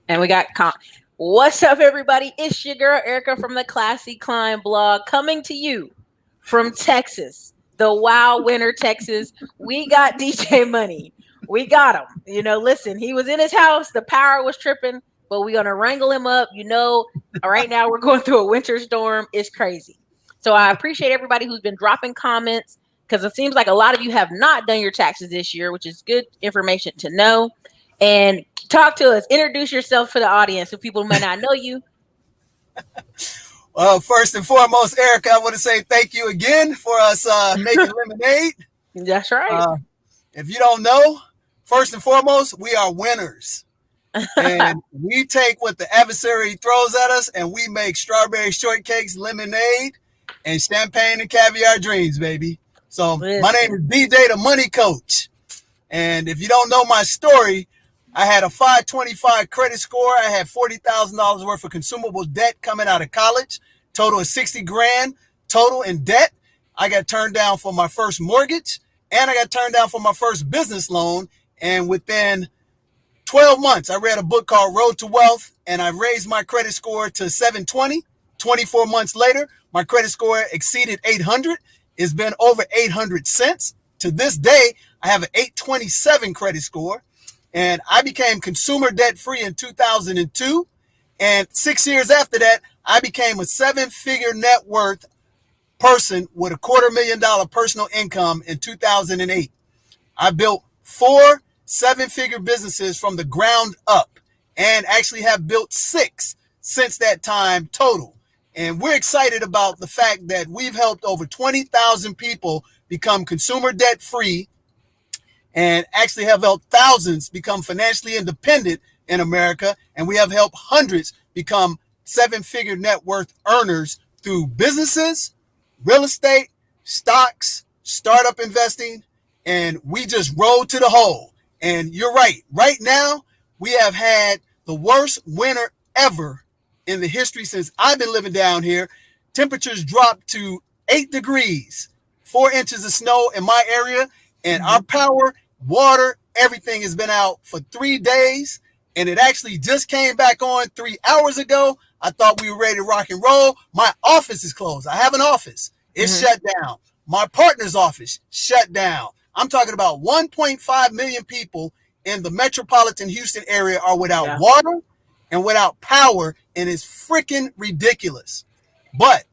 And we got what's up, everybody? It's your girl Erica from the Classy Climb blog, coming to you from Texas, the Wow Winter, Texas. We got DJ Money. We got him. Listen, he was in his house. The power was tripping, but we're gonna wrangle him up. Right now we're going through a winter storm. It's crazy. So I appreciate everybody who's been dropping comments because it seems like a lot of you have not done your taxes this year, which is good information to know. And talk to us. Introduce yourself for the audience so people may not know you. Well, first and foremost, Erica, I want to say thank you again for us making lemonade. That's right. If you don't know, first and foremost, we are winners. And we take what the adversary throws at us and we make strawberry shortcakes, lemonade, and champagne and caviar dreams, baby. So my name is DJ the Money Coach. And if you don't know my story, I had a 525 credit score. I had $40,000 worth of consumable debt coming out of college. Total of 60 grand total in debt. I got turned down for my first mortgage and I got turned down for my first business loan. And within 12 months, I read a book called Road to Wealth and I raised my credit score to 720. 24 months later, my credit score exceeded 800. It's been over 800 since. To this day, I have an 827 credit score. And I became consumer debt free in 2002. And 6 years after that, I became a 7-figure net worth person with a $250,000 personal income in 2008. I built 4 7-figure businesses from the ground up and actually have built 6 since that time total. And we're excited about the fact that we've helped over 20,000 people become consumer debt free and actually have helped thousands become financially independent in America. And we have helped hundreds become 7-figure net worth earners through businesses, real estate, stocks, startup investing, and we just rolled to the hole. And you're right. Right now, we have had the worst winter ever in the history since I've been living down here. Temperatures dropped to 8 degrees, 4 inches of snow in my area, and our power, water, everything has been out for 3 days, and it actually just came back on 3 hours ago. I thought we were ready to rock and roll. My office is closed. I have an office. It's shut down. My partner's office shut down. I'm talking about 1.5 million people in the metropolitan Houston area are without water and without power, and it's freaking ridiculous. But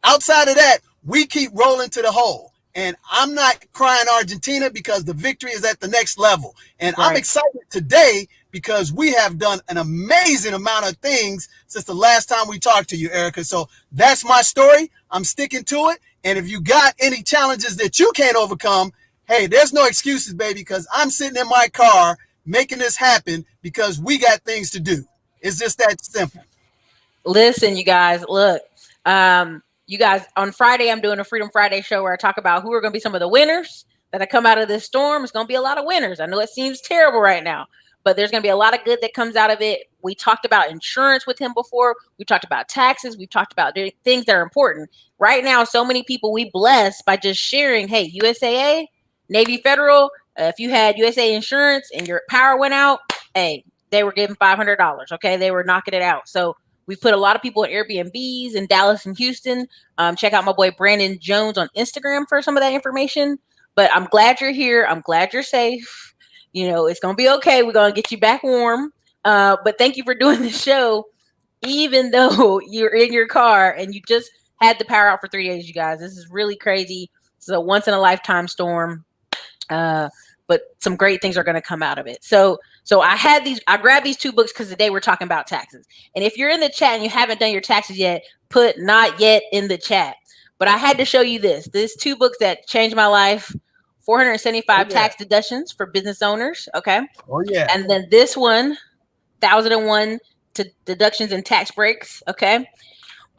outside of that, we keep rolling to the hole. And I'm not crying Argentina because the victory is at the next level. And I'm excited today because we have done an amazing amount of things since the last time we talked to you, Erica. So that's my story. I'm sticking to it. And if you got any challenges that you can't overcome, hey, there's no excuses, baby, because I'm sitting in my car making this happen because we got things to do. It's just that simple. Listen, you guys, look, you guys, on Friday, I'm doing a Freedom Friday show where I talk about who are going to be some of the winners that have come out of this storm. It's going to be a lot of winners. I know it seems terrible right now, but there's going to be a lot of good that comes out of it. We talked about insurance with him before. We talked about taxes. We've talked about things that are important. Right now, so many people we bless by just sharing, hey, USAA, Navy Federal, if you had USA insurance and your power went out, hey, they were giving $500. Okay, they were knocking it out. So we've put a lot of people in Airbnbs in Dallas and Houston. Check out my boy Brandon Jones on Instagram for some of that information. But I'm glad you're here. I'm glad you're safe. It's going to be okay. We're going to get you back warm. But thank you for doing the show, even though you're in your car and you just had the power out for 3 days, you guys. This is really crazy. This is a once-in-a-lifetime storm. But some great things are going to come out of it. So I grabbed these 2 books because today we're talking about taxes. And if you're in the chat and you haven't done your taxes yet, put not yet in the chat. But I had to show you this. These 2 books that changed my life, 475 tax deductions for business owners. Okay. Oh, yeah. And then this one, 1001 deductions and tax breaks. Okay.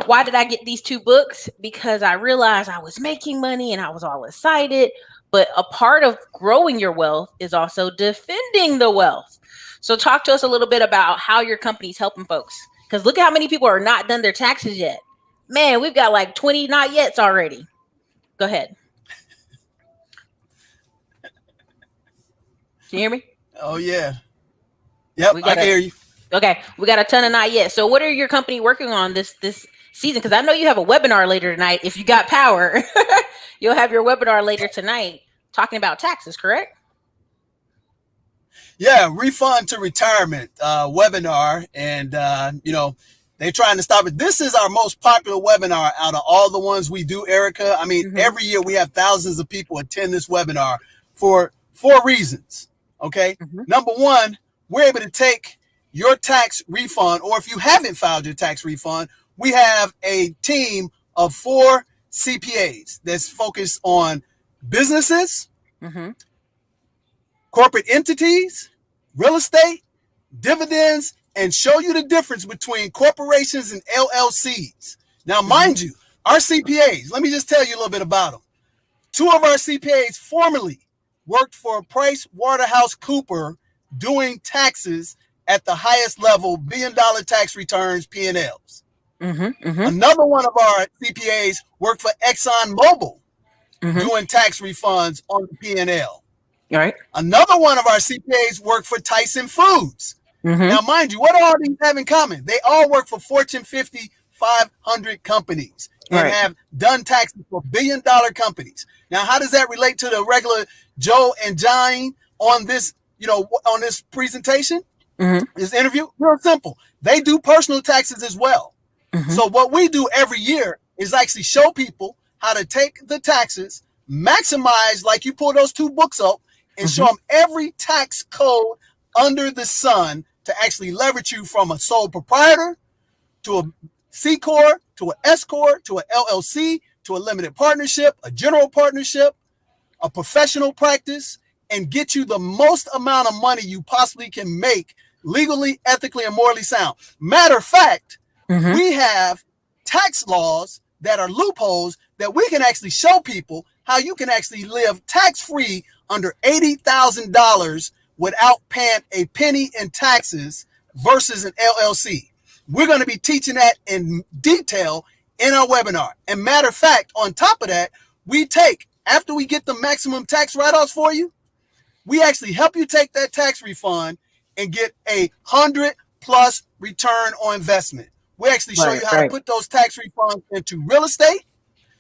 Why did I get these 2 books? Because I realized I was making money and I was all excited. But a part of growing your wealth is also defending the wealth. So talk to us a little bit about how your company's helping folks. Because look at how many people are not done their taxes yet. Man, we've got like 20 not yets already. Go ahead. Can you hear me? Oh, yeah. Yep, I can hear you. Okay, we got a ton of not yet. So what are your company working on this season? Because I know you have a webinar later tonight. If you got power, you'll have your webinar later tonight talking about taxes, correct? Yeah, refund to retirement webinar, and they're trying to stop it. This is our most popular webinar out of all the ones we do, Ericka. I mean, every year we have thousands of people attend this webinar for 4 reasons. Okay, number one, we're able to take your tax refund, or if you haven't filed your tax refund, we have a team of 4 CPAs that's focused on businesses, corporate entities, real estate, dividends, and show you the difference between corporations and LLCs. Now, mind you, our CPAs, let me just tell you a little bit about them. 2 of our CPAs formerly worked for PricewaterhouseCoopers doing taxes at the highest level, billion-dollar tax returns, P&Ls. Another one of our CPAs worked for ExxonMobil doing tax refunds on the P&L. Right. Another one of our CPAs worked for Tyson Foods. Now, mind you, what do all these have in common? They all work for Fortune 50, 500 companies and have done taxes for billion-dollar companies. Now, how does that relate to the regular Joe and Jane on this, on this presentation, this interview? Real simple. They do personal taxes as well. So what we do every year is actually show people how to take the taxes, maximize, like you pull those 2 books up, and show them every tax code under the sun to actually leverage you from a sole proprietor to a C Corp, to an S Corp, to an LLC, to a limited partnership, a general partnership, a professional practice, and get you the most amount of money you possibly can make legally, ethically, and morally sound. Matter of fact, we have tax laws that are loopholes that we can actually show people how you can actually live tax-free under $80,000 without paying a penny in taxes versus an LLC. We're going to be teaching that in detail in our webinar. And matter of fact, on top of that, after we get the maximum tax write-offs for you, we actually help you take that tax refund and get a 100+ return on investment. We actually show you how to put those tax refunds into real estate,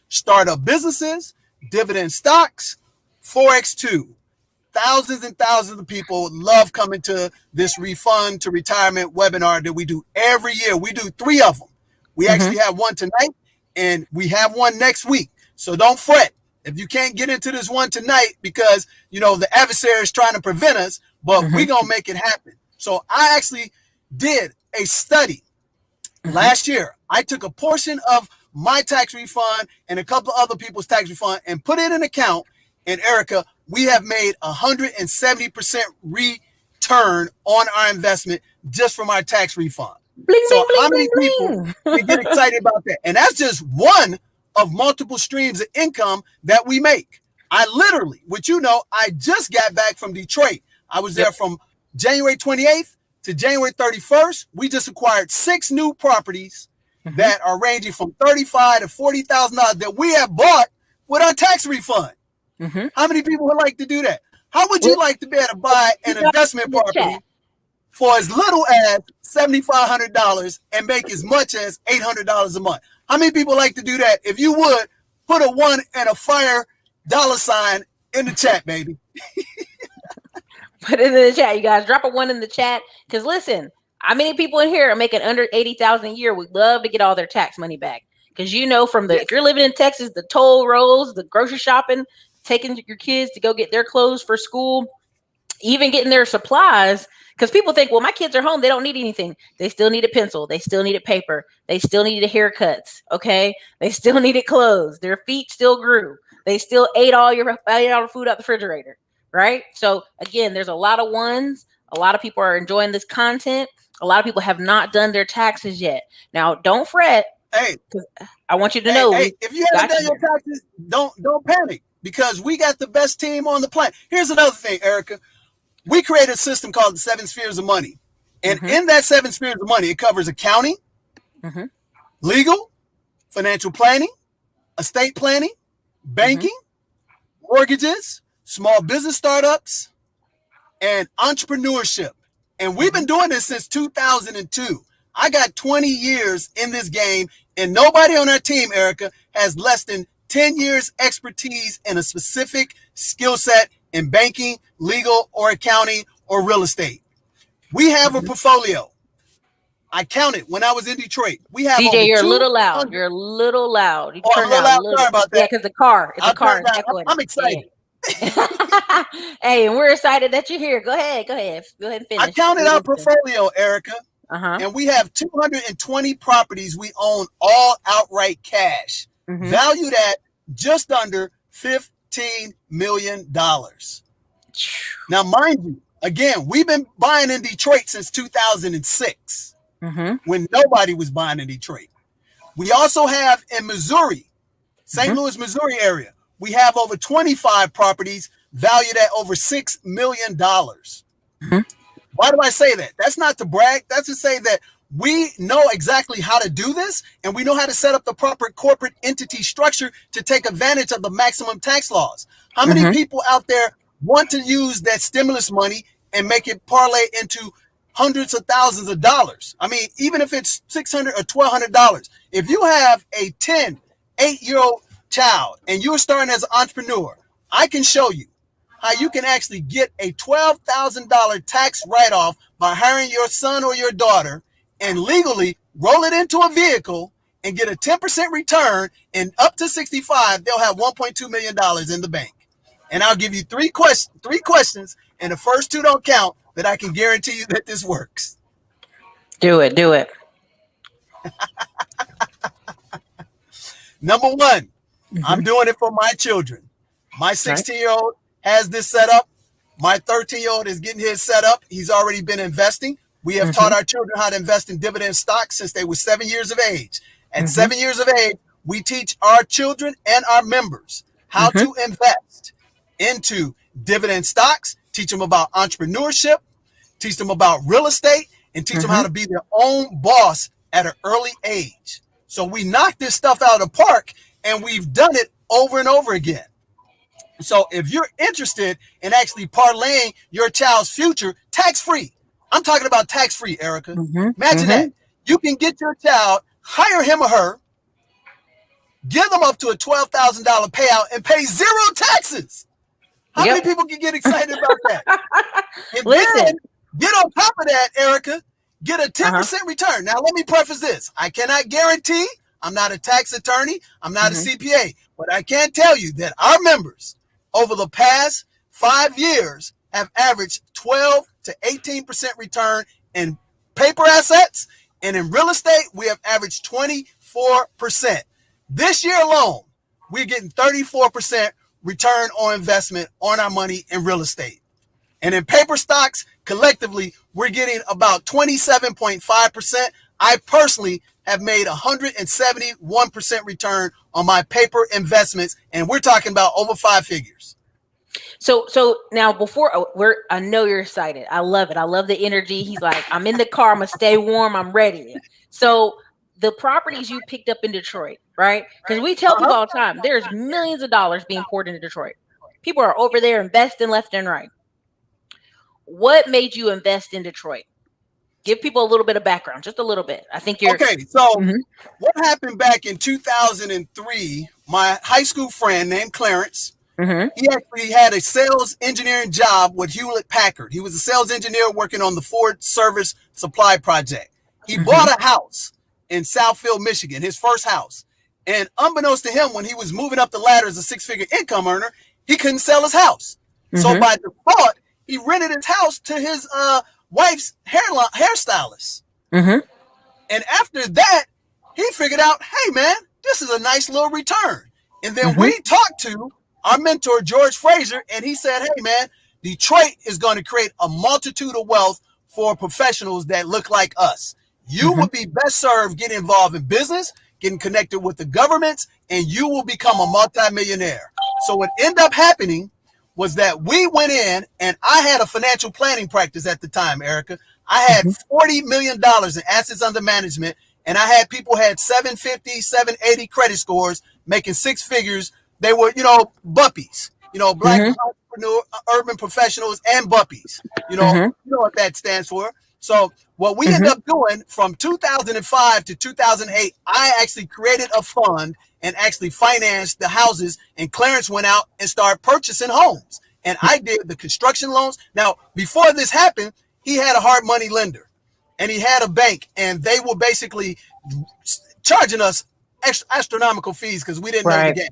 startup businesses, dividend stocks, Forex too. Thousands and thousands of people love coming to this refund to retirement webinar that we do every year. We do 3 of them. We actually have one tonight and we have one next week. So don't fret if you can't get into this one tonight because, the adversary is trying to prevent us, but we're going to make it happen. So I actually did a study last year. I took a portion of my tax refund and a couple of other people's tax refund and put it in an account. And Ericka, we have made 170% return on our investment just from our tax refund. Bling, so bling, how bling, many bling, people get excited about that? And that's just one of multiple streams of income that we make. I just got back from Detroit. I was there from January 28th to January 31st. We just acquired 6 new properties that are ranging from $35,000 to $40,000 that we have bought with our tax refund. How many people would like to do that? How would you like to be able to buy an investment property for as little as $7,500 and make as much as $800 a month? How many people like to do that? If you would, put a 1 and a fire $ in the chat, baby. Put it in the chat, you guys. Drop a 1 in the chat. Because listen, how many people in here are making under $80,000 a year would love to get all their tax money back? Because if you're living in Texas, the toll rolls, the grocery shopping, taking your kids to go get their clothes for school, even getting their supplies. Because people think, well, my kids are home. They don't need anything. They still need a pencil. They still needed paper. They still needed haircuts. Okay. They still needed clothes. Their feet still grew. They still ate all your food out the refrigerator. Right. So again, there's a lot of ones. A lot of people are enjoying this content. A lot of people have not done their taxes yet. Now, don't fret. Hey, I want you to know. Hey, if you haven't done your taxes, don't panic because we got the best team on the planet. Here's another thing, Ericka. We created a system called the 7 spheres of money. And in that 7 spheres of money, it covers accounting, legal, financial planning, estate planning, banking, mortgages, small business startups, and entrepreneurship. And we've been doing this since 2002. I got 20 years in this game, and nobody on our team, Ericka, has less than 10 years expertise in a specific skill set in banking, legal, or accounting, or real estate. We have a portfolio. I counted when I was in Detroit. We have DJ, you're a little loud. You're a little loud. You turn down a little. Sorry about that. Yeah, because the car. It's a car. I'm excited. Yeah. Hey, and we're excited that you're here. Go ahead and finish. I counted our portfolio, Ericka, and we have 220 properties we own all outright cash, valued at just under $15 million. Now, mind you, again, we've been buying in Detroit since 2006, when nobody was buying in Detroit. We also have in Missouri, St. Louis, Missouri area, we have over 25 properties valued at over $6 million. Why do I say that? That's not to brag. That's to say that we know exactly how to do this, and we know how to set up the proper corporate entity structure to take advantage of the maximum tax laws. How many people out there want to use that stimulus money and make it parlay into hundreds of thousands of dollars? I mean, even if it's $600 or $1,200, if you have a 8-year-old child and you're starting as an entrepreneur, I can show you how you can actually get a $12,000 tax write-off by hiring your son or your daughter and legally roll it into a vehicle and get a 10% return, and up to 65, they'll have $1.2 million in the bank. And I'll give you three questions, and the first two don't count, that I can guarantee you that this works. Do it. Number one, I'm doing it for my children. My 16-year-old has this set up. My 13-year-old is getting his set up. He's already been investing. We have taught our children how to invest in dividend stocks since they were 7 years of age. At 7 years of age, we teach our children and our members how to invest into dividend stocks, teach them about entrepreneurship, teach them about real estate, and teach them how to be their own boss at an early age. So we knock this stuff out of the park, and we've done it over and over again. So if you're interested in actually parlaying your child's future tax-free, I'm talking about tax-free, Ericka. Imagine that. You can get your child, hire him or her, give them up to a $12,000 payout, and pay zero taxes. How many people can get excited about that? And then get on top of that, Ericka, get a 10% return. Now, let me preface this. I cannot guarantee. I'm not a tax attorney. I'm not a CPA. But I can tell you that our members over the past 5 years have averaged 12 to 18% return in paper assets. And in real estate, we have averaged 24%. This year alone, we're getting 34% return on investment on our money in real estate. And in paper stocks, collectively, we're getting about 27.5%. I personally have made 171% return on my paper investments, and we're talking about over 5 figures. So now I know you're excited. I love it. I love the energy. He's like, I'm in the car. I'm gonna stay warm. I'm ready. So the properties you picked up in Detroit, right? Because we tell people all the time, there's millions of dollars being poured into Detroit. People are over there investing left and right. What made you invest in Detroit? Give people a little bit of background, just a little bit. I think you're okay. So what happened back in 2003? My high school friend named Clarence, he actually had a sales engineering job with Hewlett Packard. He was a sales engineer working on the Ford Service Supply Project. He bought a house in Southfield, Michigan, his first house. And unbeknownst to him, when he was moving up the ladder as a 6-figure income earner, he couldn't sell his house. So by default, he rented his house to his wife's hairstylist. And after that, he figured out, hey, man, this is a nice little return. And then we talked to our mentor, George Fraser, and he said, hey, man, Detroit is going to create a multitude of wealth for professionals that look like us. You would be best served getting involved in business, getting connected with the governments, and you will become a multimillionaire. So what ended up happening was that we went in, and I had a financial planning practice at the time, Ericka. I had $40 million in assets under management, and I had people had 750, 780 credit scores, making 6 figures. They were, buppies, black urban professionals, and BUPPIES. You know what that stands for. So what we end up doing from 2005 to 2008, I actually created a fund and actually financed the houses, and Clarence went out and started purchasing homes. And I did the construction loans. Now, before this happened, he had a hard money lender and he had a bank, and they were basically charging us astronomical fees because we didn't know the game.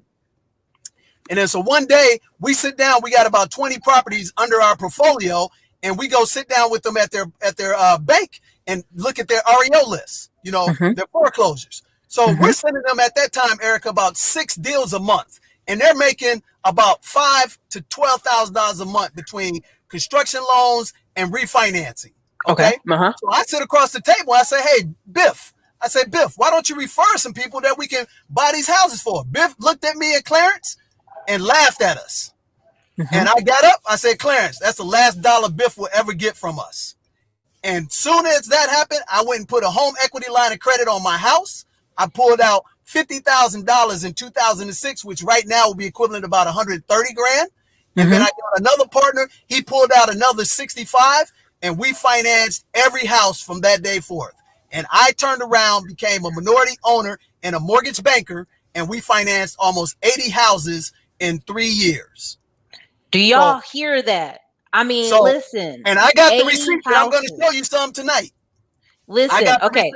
And then so one day we sit down, we got about 20 properties under our portfolio, and we go sit down with them at their bank and look at their REO lists, you know, their foreclosures. So we're sending them at that time, Ericka, about 6 deals a month, and they're making about $5,000 to $12,000 a month between construction loans and refinancing. Okay. So I sit across the table. I say, hey, Biff. I say, Biff, why don't you refer some people that we can buy these houses for? Biff looked at me and Clarence and laughed at us. And I got up. I said, Clarence, that's the last dollar Biff will ever get from us. And soon as that happened, I went and put a home equity line of credit on my house. I pulled out $50,000 in 2006, which right now will be equivalent to about 130 grand. And then I got another partner. He pulled out another 65, and we financed every house from that day forth. And I turned around, became a minority owner and a mortgage banker, and we financed almost 80 houses in 3 years. Do y'all hear that? I mean, listen. And I got the receipt. I'm going to show you some tonight. Listen, okay.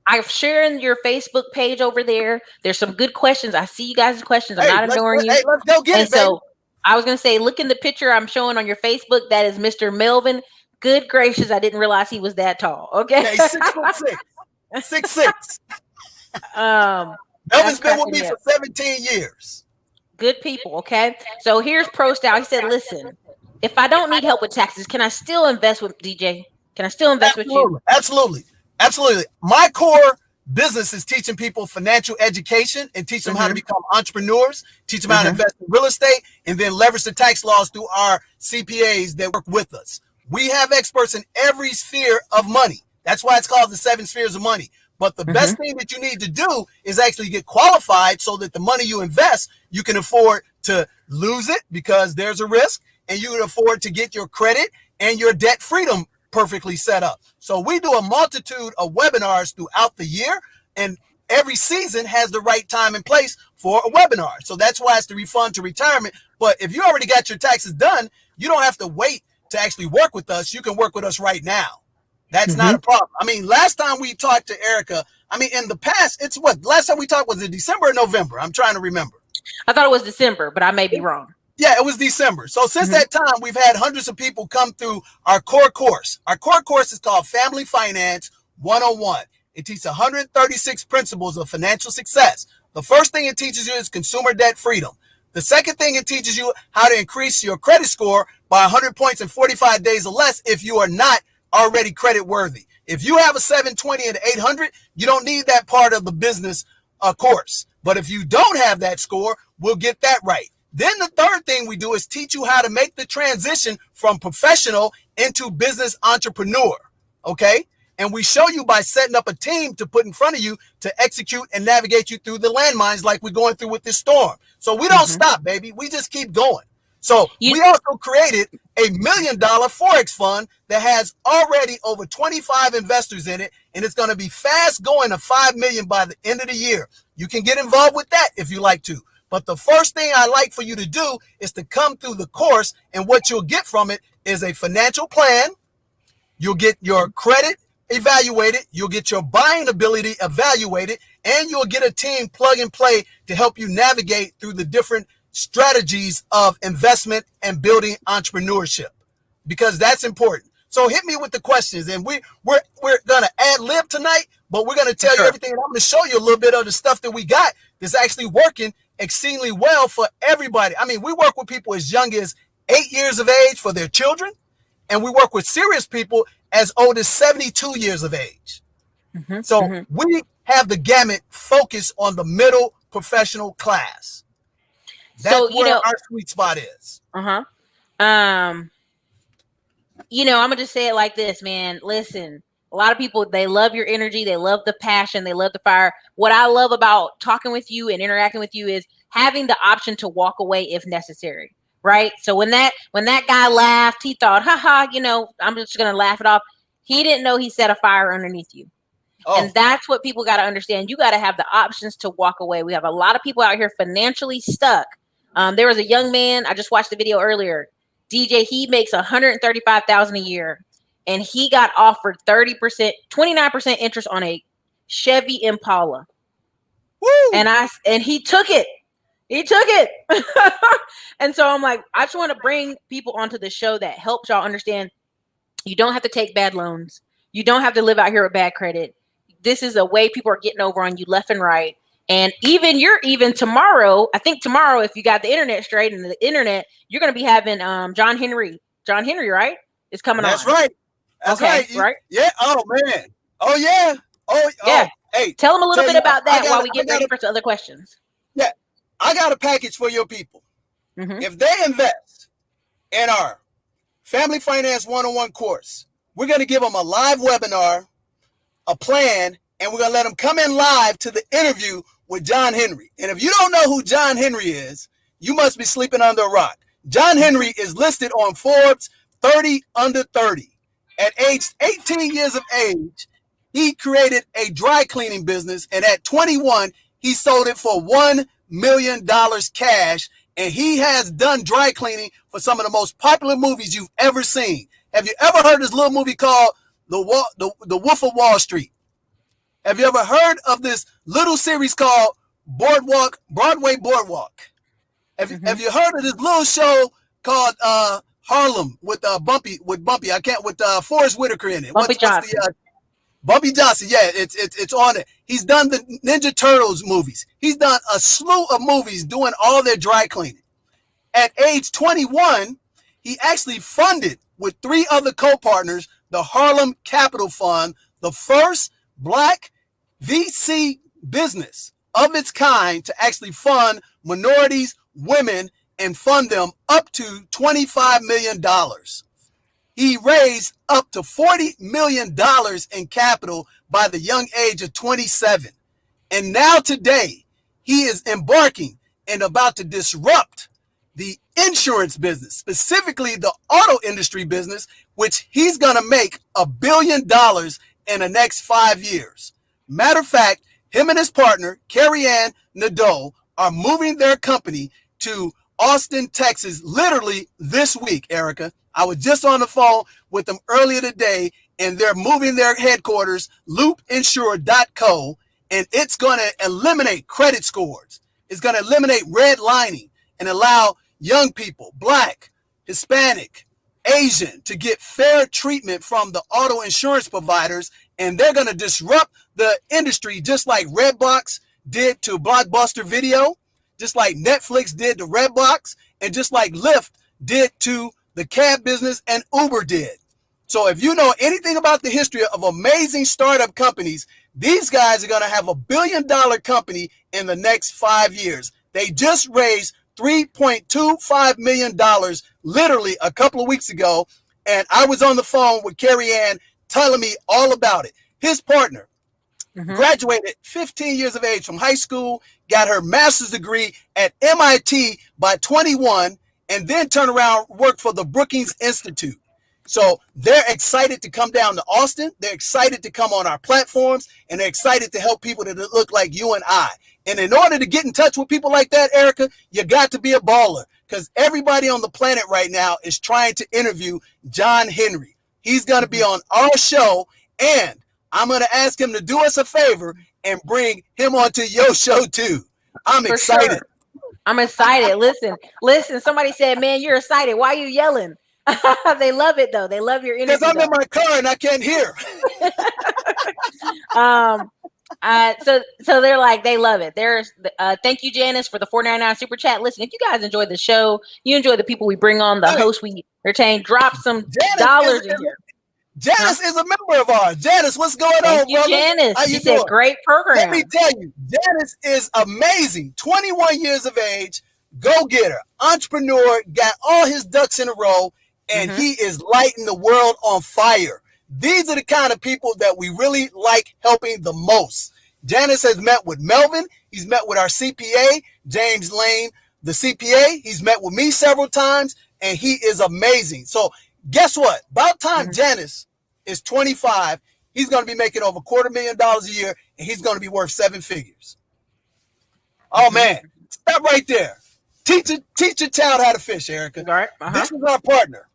I'm sharing your Facebook page over there. There's some good questions. I see you guys' questions. I'm not ignoring you. Hey, let's go get it, baby. So I was going to say, look in the picture I'm showing on your Facebook. That is Mr. Melvin. Good gracious, I didn't realize he was that tall. Okay. Yeah, he's 6'6". Melvin's been with me for 17 years. Good people. Okay. So here's Pro Style. He said, listen, if I don't need help with taxes, can I still invest with DJ? Can I still invest with you? Absolutely. My core business is teaching people financial education and teach them how to become entrepreneurs, teach them how to invest in real estate, and then leverage the tax laws through our CPAs that work with us. We have experts in every sphere of money. That's why it's called the 7 spheres of money. But the best thing that you need to do is actually get qualified so that the money you invest, you can afford to lose it because there's a risk, and you can afford to get your credit and your debt freedom perfectly set up. So we do a multitude of webinars throughout the year, and every season has the right time and place for a webinar. So that's why it's the refund to retirement. But if you already got your taxes done, you don't have to wait to actually work with us. You can work with us right now. That's not a problem. I mean, last time we talked to Ericka, I mean, in the past, it's what? Last time we talked, was it December or November? I'm trying to remember. I thought it was December, but I may be wrong. Yeah, it was December. So since that time, we've had hundreds of people come through our core course. Our core course is called Family Finance 101. It teaches 136 principles of financial success. The first thing it teaches you is consumer debt freedom. The second thing it teaches you how to increase your credit score by 100 points in 45 days or less if you are not already credit worthy. If you have a 720 and 800, you don't need that part of the business course. But if you don't have that score, we'll get that right. Then the third thing we do is teach you how to make the transition from professional into business entrepreneur. Okay. And we show you by setting up a team to put in front of you to execute and navigate you through the landmines like we're going through with this storm. So we don't stop, baby. We just keep going. So we also created $1 million Forex fund that has already over 25 investors in it. And it's going to be fast going to 5 million by the end of the year. You can get involved with that if you like to. But the first thing I like for you to do is to come through the course. And what you'll get from it is a financial plan. You'll get your credit evaluated. You'll get your buying ability evaluated. And you'll get a team plug and play to help you navigate through the different strategies of investment and building entrepreneurship, because that's important. So hit me with the questions, and we're going to ad lib tonight, but we're going to tell you everything. And I'm going to show you a little bit of the stuff that we got that's actually working exceedingly well for everybody. I mean, we work with people as young as 8 years of age for their children, and we work with serious people as old as 72 years of age. So we have the gamut focused on the middle professional class. That's where our sweet spot is. You know, I'm gonna just say it like this, man. Listen, a lot of people, they love your energy, they love the passion, they love the fire. What I love about talking with you and interacting with you is having the option to walk away if necessary. right? So when that guy laughed, he thought, haha, I'm just gonna laugh it off. He didn't know he set a fire underneath you. And that's what people got to understand. You got to have the options to walk away. We have a lot of people out here financially stuck. There was a young man, I just watched the video earlier. DJ, he makes $135,000 a year, and he got offered 30%, 29% interest on a Chevy Impala. Woo! And he took it. He took it. And so I'm like, I just want to bring people onto the show that helps y'all understand you don't have to take bad loans. You don't have to live out here with bad credit. This is a way people are getting over on you left and right. And even tomorrow, I think tomorrow, if you got the internet straight and the internet, you're going to be having John Henry, right? Is coming on. That's right. That's right. Yeah. Oh, man. Oh, yeah. Oh, yeah. Hey, tell them a little bit about that while we get ready for some other questions. Yeah. I got a package for your people. Mm-hmm. If they invest in our Family Finance 101 course, we're going to give them a live webinar, a plan, and we're going to let them come in live to the interview with John Henry. And if you don't know who John Henry is, you must be sleeping under a rock. John Henry is listed on Forbes 30 under 30. At age 18 years of age, he created a dry cleaning business, and at 21, he sold it for $1 million cash, and he has done dry cleaning for some of the most popular movies you've ever seen. Have you ever heard this little movie called The Wolf of Wall Street? Have you ever heard of this little series called Broadway Boardwalk? Have you heard of this little show called Harlem with Forrest Whitaker in it? Bumpy Johnson. Bumpy Johnson, yeah, it's on it. He's done the Ninja Turtles movies. He's done a slew of movies doing all their dry cleaning. At age 21, he actually funded with 3 other co-partners the Harlem Capital Fund, the first Black VC business of its kind to actually fund minorities, women, and fund them up to $25 million. He raised up to $40 million in capital by the young age of 27. And now today, he is embarking and about to disrupt the insurance business, specifically the auto industry business, which he's going to make $1 billion in the next 5 years. Matter of fact, him and his partner, Carrie Ann Nadeau, are moving their company to Austin, Texas, literally this week, Ericka. I was just on the phone with them earlier today, and they're moving their headquarters, loopinsure.co, and it's going to eliminate credit scores. It's going to eliminate redlining and allow young people, Black, Hispanic, Asian, to get fair treatment from the auto insurance providers, and they're going to disrupt the industry just like Redbox did to Blockbuster Video, just like Netflix did to Redbox, and just like Lyft did to the cab business and Uber did. So if you know anything about the history of amazing startup companies, these guys are going to have $1 billion company in the next 5 years. They just raised $3.25 million literally a couple of weeks ago. And I was on the phone with Carrie Ann telling me all about it. His partner graduated 15 years of age from high school, got her master's degree at MIT by 21, and then turned around and worked for the Brookings Institute. So they're excited to come down to Austin. They're excited to come on our platforms, and they're excited to help people that look like you and I. And in order to get in touch with people like that, Ericka, you got to be a baller, because everybody on the planet right now is trying to interview John Henry. He's going to be on our show, and I'm going to ask him to do us a favor and bring him onto your show too. I'm excited. Sure. I'm excited. Listen. Somebody said, man, you're excited. Why are you yelling? They love it though. They love your energy. Because I'm in my car and I can't hear. So they're like, they love it. There's thank you, Janice, for the $4.99 super chat. Listen, if you guys enjoy the show, you enjoy the people we bring on, the hosts we entertain, drop some dollars in here. Janice is a member of ours. Janice, what's going on, brother? Janice. How you She said, great program. Let me tell you, Janice is amazing. 21 years of age, go-getter, entrepreneur, got all his ducks in a row, and he is lighting the world on fire. These are the kind of people that we really like helping the most. Janice has met with Melvin. He's met with our CPA, James Lane, the CPA. He's met with me several times, and he is amazing. So guess what? About time Janice is 25, he's going to be making over $250,000 a year, and he's going to be worth 7 figures. Oh, man. Stop right there. Teach your child how to fish, Ericka. All right. This is our partner,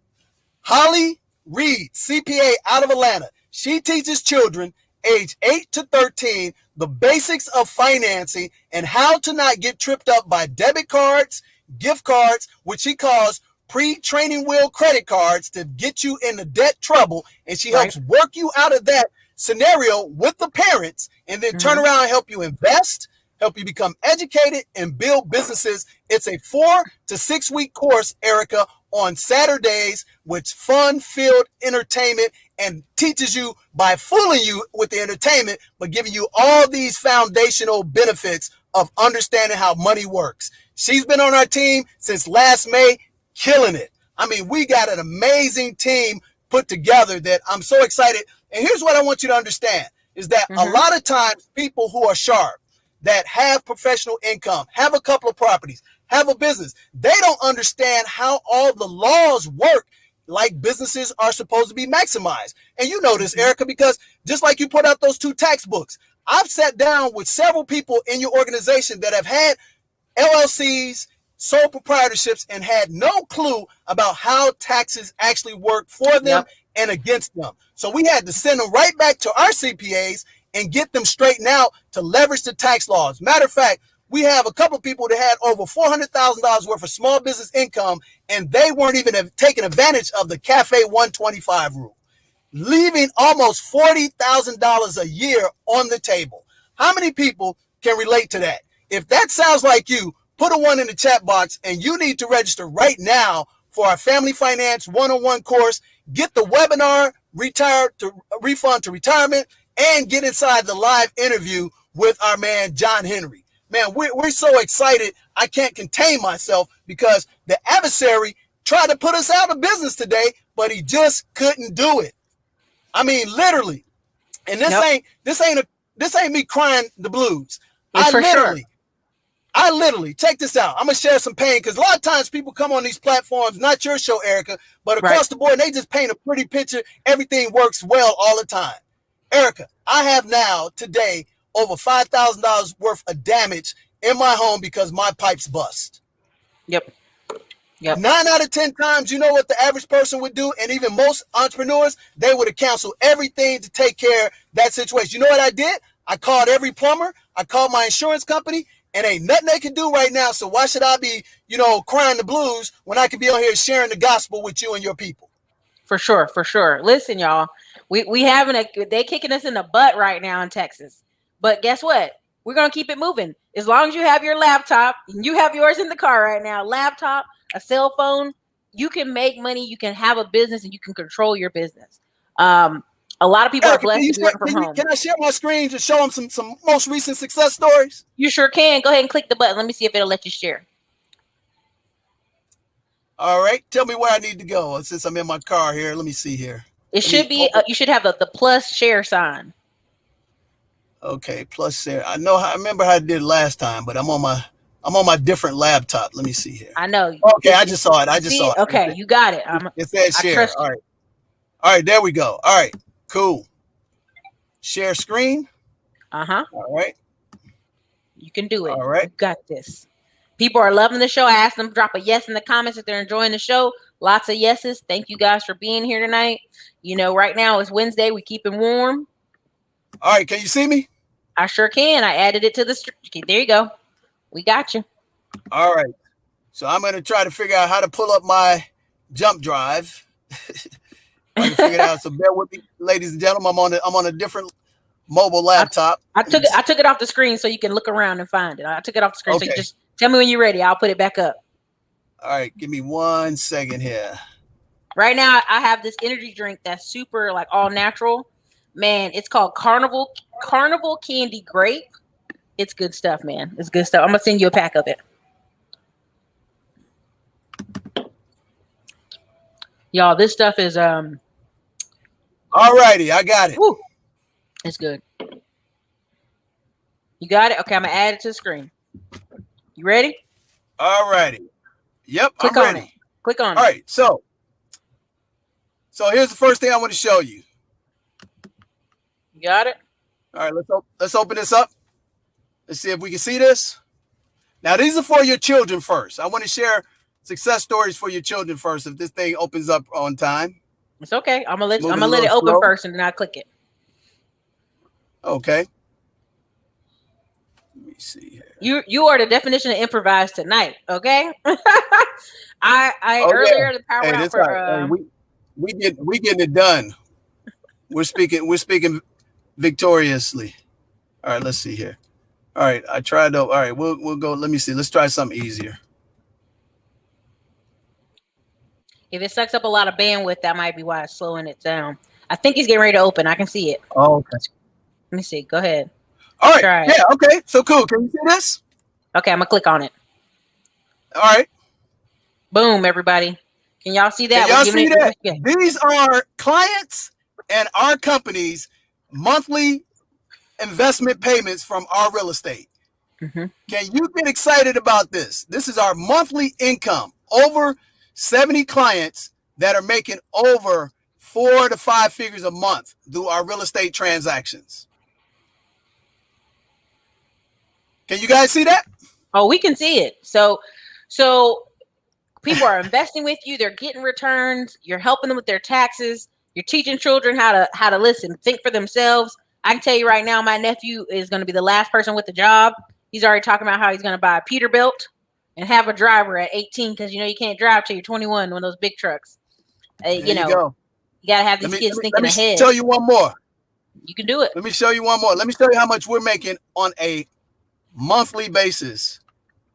Holly Reed, CPA out of Atlanta. She teaches children age 8 to 13 the basics of financing and how to not get tripped up by debit cards, gift cards, which she calls pre-training wheel credit cards to get you into debt trouble. And she helps work you out of that scenario with the parents, and then turn around and help you invest, help you become educated, and build businesses. It's a 4 to 6 week course, Ericka, on Saturdays with fun-filled entertainment, and teaches you by fooling you with the entertainment, but giving you all these foundational benefits of understanding how money works. She's been on our team since last May, killing it. I mean, we got an amazing team put together that I'm so excited. And here's what I want you to understand is that a lot of times people who are sharp, that have professional income, have a couple of properties, have a business, they don't understand how all the laws work, like businesses are supposed to be maximized. And you know this, Ericka, because just like you put out those 2 tax books, I've sat down with several people in your organization that have had LLCs, sole proprietorships, and had no clue about how taxes actually work for them and against them. So we had to send them right back to our CPAs and get them straightened out to leverage the tax laws. Matter of fact, we have a couple of people that had over $400,000 worth of small business income, and they weren't even taking advantage of the Cafe 125 rule, leaving almost $40,000 a year on the table. How many people can relate to that? If that sounds like you, put a 1 in the chat box, and you need to register right now for our Family Finance 101 course. Get the webinar, Refund to Retirement, and get inside the live interview with our man, John Henry. Man, we're so excited. I can't contain myself because the adversary tried to put us out of business today, but he just couldn't do it. I mean, literally. And this ain't me crying the blues. I literally, check this out. I'm going to share some pain because a lot of times people come on these platforms, not your show, Ericka, but across the board, and they just paint a pretty picture. Everything works well all the time. Ericka, I have now today over $5,000 worth of damage in my home because my pipes bust. Yep. 9 out of 10 times, you know what the average person would do, and even most entrepreneurs, they would have canceled everything to take care of that situation. You know what I did? I called every plumber. I called my insurance company, and ain't nothing they can do right now. So why should I be, crying the blues when I could be on here sharing the gospel with you and your people? For sure. Listen, y'all, they kicking us in the butt right now in Texas. But guess what? We're going to keep it moving. As long as you have your laptop, and you have yours in the car right now, laptop, a cell phone, you can make money, you can have a business, and you can control your business. A lot of people are blessed to be working from home. Can I share my screen to show them some most recent success stories? You sure can. Go ahead and click the button. Let me see if it'll let you share. All right. Tell me where I need to go. Since I'm in my car here, let me see here. It should be, you should have the plus share sign. Okay, plus share. I remember how I did last time, but I'm on my different laptop. Let me see here. I know. Okay, I just saw it. Okay, you got it. It says share. All right, there we go. All right, cool. Share screen. All right. You can do it. All right. You got this. People are loving the show. I asked them to drop a yes in the comments if they're enjoying the show. Lots of yeses. Thank you guys for being here tonight. Right now it's Wednesday. We keep it warm. All right, can you see me? I sure can. I added it to the stream. There you go. We got you. All right. So I'm going to try to figure out how to pull up my jump drive. I can figure it out. So bear with me, ladies and gentlemen. I'm on a different mobile laptop. I took it off the screen so you can look around and find it. I took it off the screen. Okay. So you just tell me when you're ready. I'll put it back up. All right. Give me 1 second here. Right now, I have this energy drink that's super all natural. Man, it's called Carnival Candy Grape. It's good stuff, man. It's good stuff. I'm gonna send you a pack of it. Y'all, this stuff is all righty, I got it. Woo. It's good. You got it? Okay, I'm gonna add it to the screen. You ready? All righty. Yep, Click I'm on it. ready. Click on All it. right. So here's the first thing I want to show you. You got it? All right, let's open this up. Let's see if we can see this. Now, these are for your children first. I want to share success stories for your children first. If this thing opens up on time, It's okay. I'm gonna moving a let it little open slow. first, and then I click it. Okay. Let me see here. You are the definition of improvise tonight. Okay. I earlier the power Hey, out this for right. Hey, we getting it done. We're speaking victoriously. All right, let's see here. All right, I tried to. All right, we'll go. Let me see. Let's try something easier. if it sucks up a lot of bandwidth, that might be why it's slowing it down. I think he's getting ready to open. I can see it. Oh, okay. Let me see. Go ahead. All right. Try it. Yeah. Okay. So cool. Can you see this? Okay, I'm gonna click on it. All right. Boom, everybody. Can y'all see that? Can y'all see that? These are clients and our company's monthly investment payments from our real estate. Mm-hmm. Can you get excited about this? This is our monthly income. Over 70 clients that are making over 4 to 5 figures a month through our real estate transactions. Can you guys see that? Oh, we can see it. So people are investing with you. They're getting returns. You're helping them with their taxes. You're teaching children how to listen, think for themselves. I can tell you right now, my nephew is going to be the last person with the job. He's already talking about how he's going to buy a Peterbilt and have a driver at 18 because you can't drive till you're 21. One of those big trucks. You got to have these kids thinking ahead. Let me show you one more. You can do it. Let me show you one more. Let me show you how much we're making on a monthly basis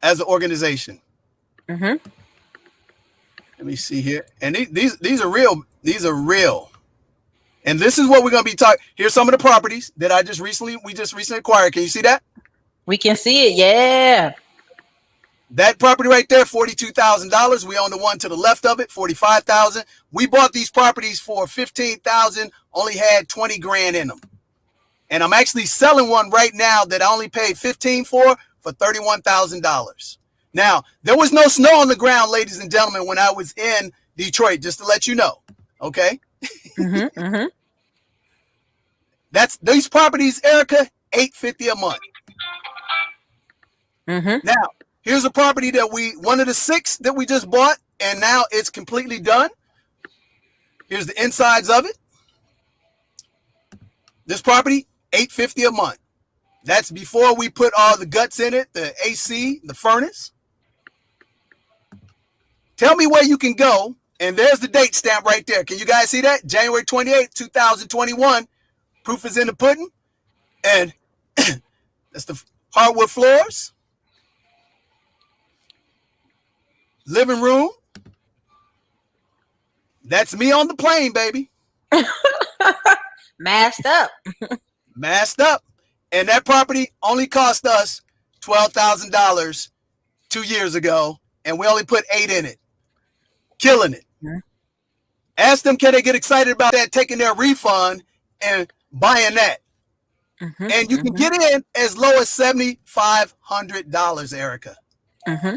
as an organization. Mm-hmm. Let me see here. And these are real. These are real. And this is what we're going to be talking. Here's some of the properties that we just recently acquired. Can you see that? We can see it. Yeah. That property right there, $42,000. We own the one to the left of it, $45,000. We bought these properties for $15,000, only had 20 grand in them. And I'm actually selling one right now that I only paid $15,000 for $31,000. Now, there was no snow on the ground, ladies and gentlemen, when I was in Detroit, just to let you know. Okay. Mm-hmm, mm-hmm. That's these properties, Ericka, $850 a month. Mm-hmm. Now, here's a property that one of the 6 that we just bought, and now it's completely done. Here's the insides of it. This property, $850 a month. That's before we put all the guts in it, the AC, the furnace. Tell me where you can go, and there's the date stamp right there. Can you guys see that? January 28th, 2021. Proof is in the pudding. And that's the hardwood floors. Living room. That's me on the plane, baby. Masked up. Masked up. And that property only cost us $12,000 2 years ago, and we only put 8 in it. Killing it. Mm-hmm. Ask them, can they get excited about that, taking their refund and buying that? Mm-hmm. And you can get in as low as $7,500, Ericka. Mm-hmm.